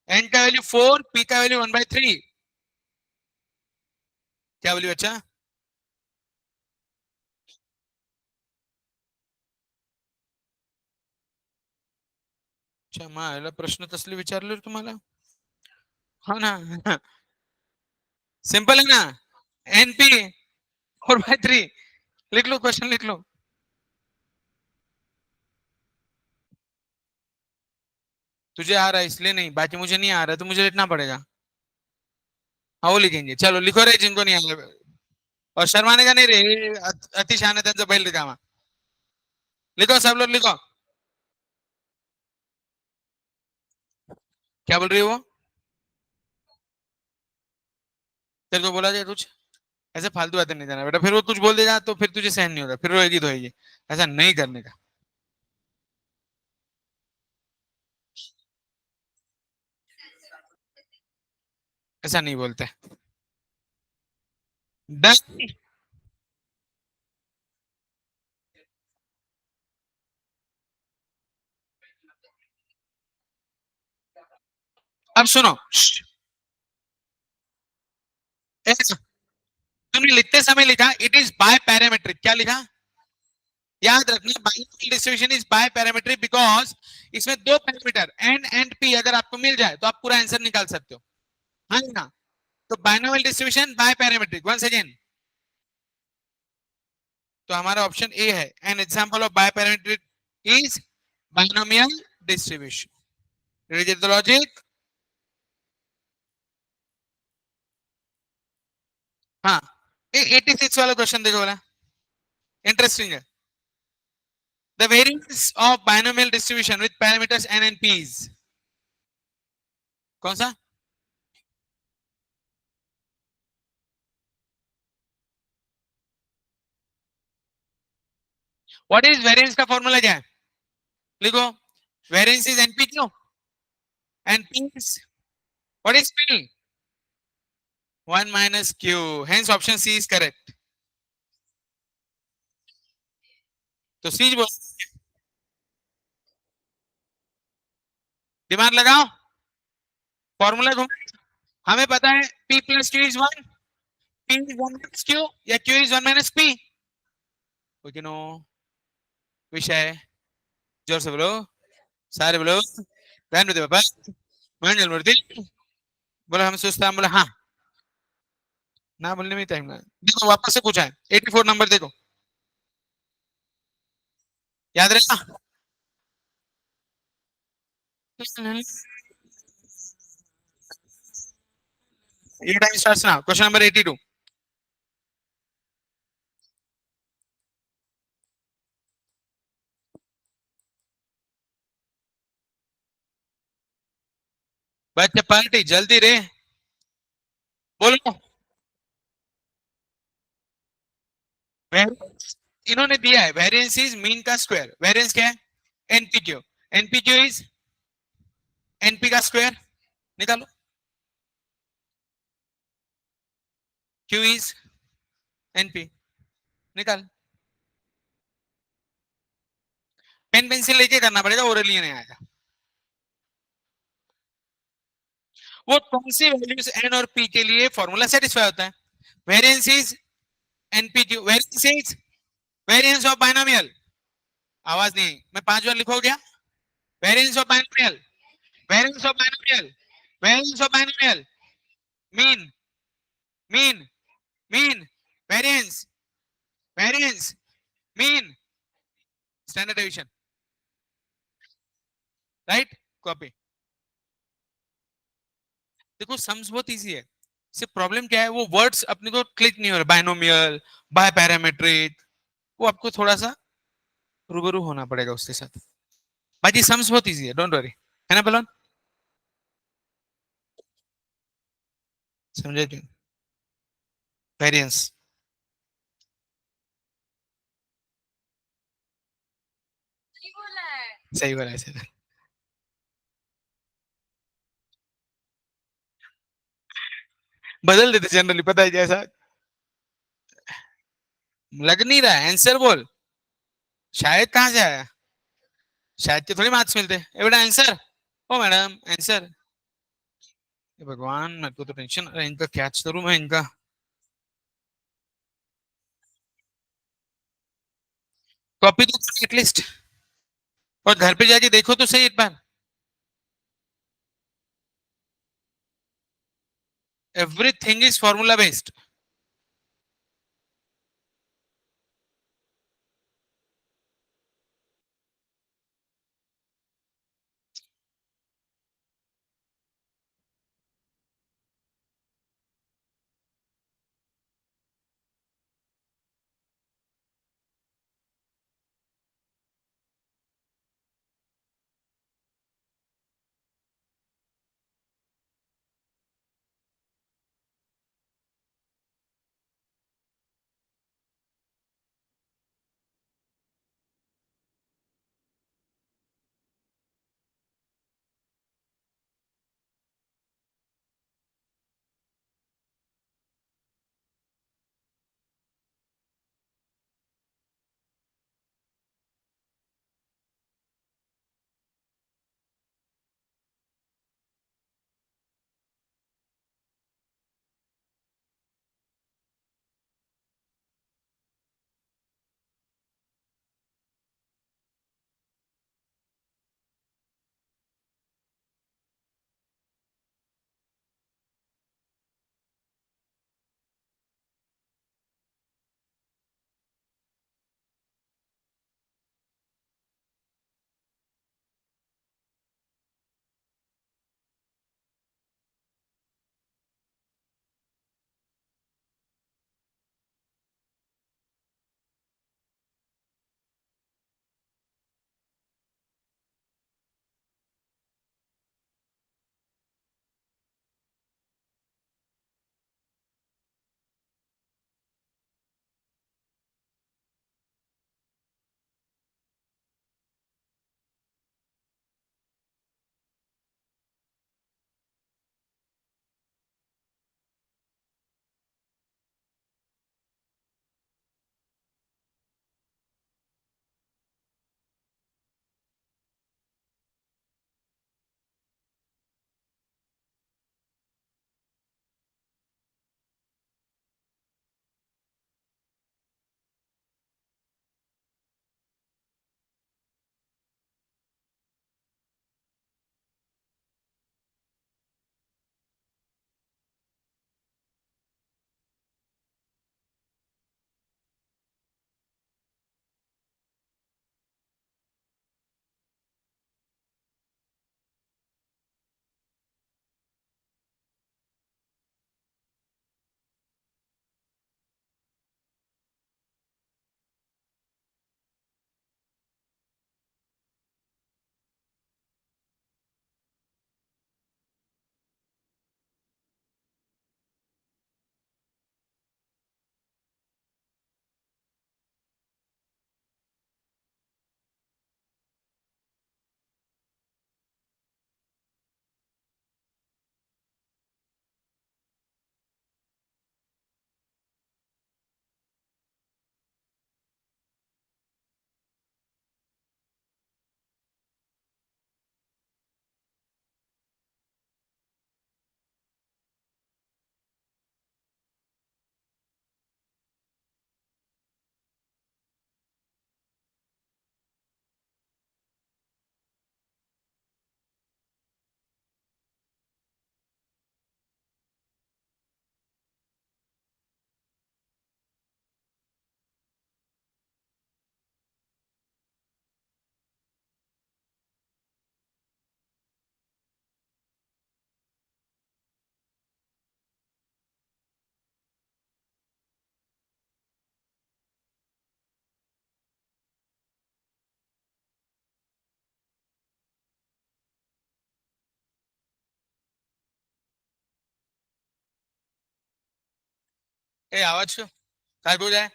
n का वैल्यू 4 p का वैल्यू 1/3 क्या वैल्यू अच्छा? अच्छा मला प्रश्न तसले विचारले रे तुम्हाला हो ना सिंपल है ना np 4/3 लिख लो क्वेश्चन लिख लो। तुझे आ रहा है इसलिए नहीं बाकी मुझे नहीं आ रहा तो मुझे लिखना पड़ेगा। हाँ वो लिखेंगे चलो लिखो रे जिनको नहीं आ रहा और शर्माने का नहीं रे अति शहाणे त्यांचा बैल रिकामा। लिखो सब लोग लिखो। क्या बोल रही है वो? तेरे को बोला जाए कुछ ऐसे फालतू बातें नहीं देना बेटा फिर वो कुछ बोल देगा तो फिर तुझे सहन नहीं होगा फिर रोएगी धोएगी। ऐसा नहीं करने का। ऐसा नहीं बोलते। डन। अब सुनो तुमने लिखते समय लिखा इट इज बाय पैरामेट्रिक क्या लिखा? याद रखना binomial distribution is by parametric because इसमें दो पैरामीटर एन एंड पी अगर आपको मिल जाए तो आप पूरा आंसर निकाल सकते हो। हाँ ना तो binomial distribution biparametric once again तो हमारा ऑप्शन ए है an example of biparametric is binomial distribution. Read the logic. हाँ 86 वाला क्वेश्चन देखो वाला इंटरेस्टिंग है। The variance of binomial distribution with parameters n and p's कौन सा? What is variance का फॉर्मूला क्या है? लिखो variance is npq and p is what is p? 1 minus q. Hence option C is correct. तो C बोल दिमाग लगाओ फॉर्मूला घुमा। हमें पता है p plus q is 1 p is 1 minus q या q is 1 minus p। Okay नो विषय जोर से बोलो सारे बोलो ध्यान दे पापा मंडल मूर्ति बोलो हम सोचता हम बोला हाँ ना बोलने में टाइम ना देखो वापस से पूछा है 84 नंबर देखो याद रखना। ये time starts now question number 82 बच्चे पार्टी जल्दी रे बोलो। वेरिएंस इन्होंने दिया है वेरिएंस इज मीन का स्क्वायर वेरिएंस क्या है एनपीक्यू एनपीक्यू इज एनपी का स्क्वायर निकालो, क्यू इज एनपी, निकाल। पेन पेंसिल लेके करना पड़ेगा, ओरली नहीं आएगा। वो कौन सी वैल्यूज एन और पी के लिए फॉर्मूला सेटिस्फाई होता है? Variance is npq, variance is variance of binomial. आवाज नहीं आई, मैं 5 बार लिखो क्या? Variance of binomial, variance of binomial, variance of binomial, mean, mean, mean, variance, variance, mean, standard deviation, right? Copy. देखो सम्स बहुत इजी है, सिर्फ प्रॉब्लम क्या है, वो वर्ड्स अपने को क्लिक नहीं हो रहे, बाइनोमियल, बाय पैरामेट्रिक, वो आपको थोड़ा सा रूबरू होना पड़ेगा उसके साथ। बाकी सम्स बहुत इजी है, डोंट वरी, है ना बलवान? समझे तुम? वेरिएंस सही बोला है। सही बोला है सर। बदल देते जनरली, पता है जैसा लग नहीं रहा है, आंसर बोल। शायद कहां से आया? शायद के थोड़ी मार्क्स मिलते हैं। ए बेटा आंसर, ओ मैडम आंसर। भगवान मेरे को तो टेंशन, अरे इनका कैच करूं मैं इनका। कॉपी तो एटलीस्ट, और घर पे जाके देखो तो सही एक बार। Everything is formula based. ए आवाज छो काय बोल जाए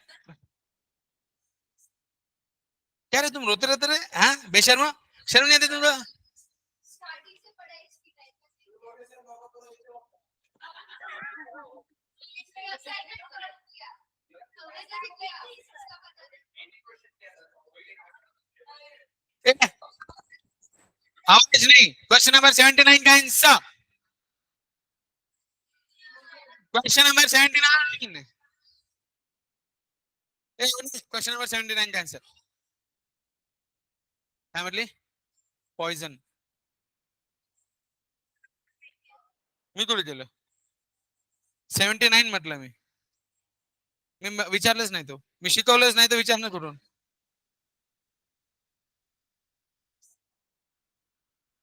क्या रे तुम रोते रहते रे हाँ बेशर्मा शर्म नहीं आती तुमको स्टार्टिंग से पढ़ा है इसकी टाइप ए, आवाज नहीं क्वेश्चन नंबर 79 का answer question number 79 question number 79 का आंसर काय म्हटली पॉइझन मी कुठे केलं 79 म्हटलं मी विचारलंच नाही तो मी शिकवलंच नाही तर विचारणार कुठून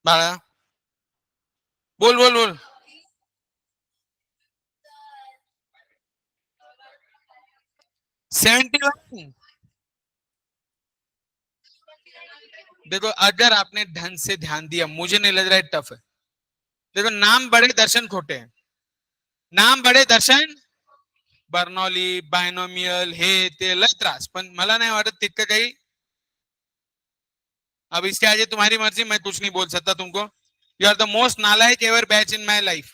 बाळा बोल बोल बोल सेवेंटी देखो अगर आपने ढंग से ध्यान दिया मुझे नहीं लग रहा है टफ है देखो नाम बड़े दर्शन खोटे हैं नाम बड़े दर्शन बर्नौली बायनोमियल हे ते लय त्रास पण मला नाही वाटत तितकं काही अब इसके आगे तुम्हारी मर्जी मैं कुछ नहीं बोल सकता तुमको यू आर द मोस्ट नालायक ever batch in my life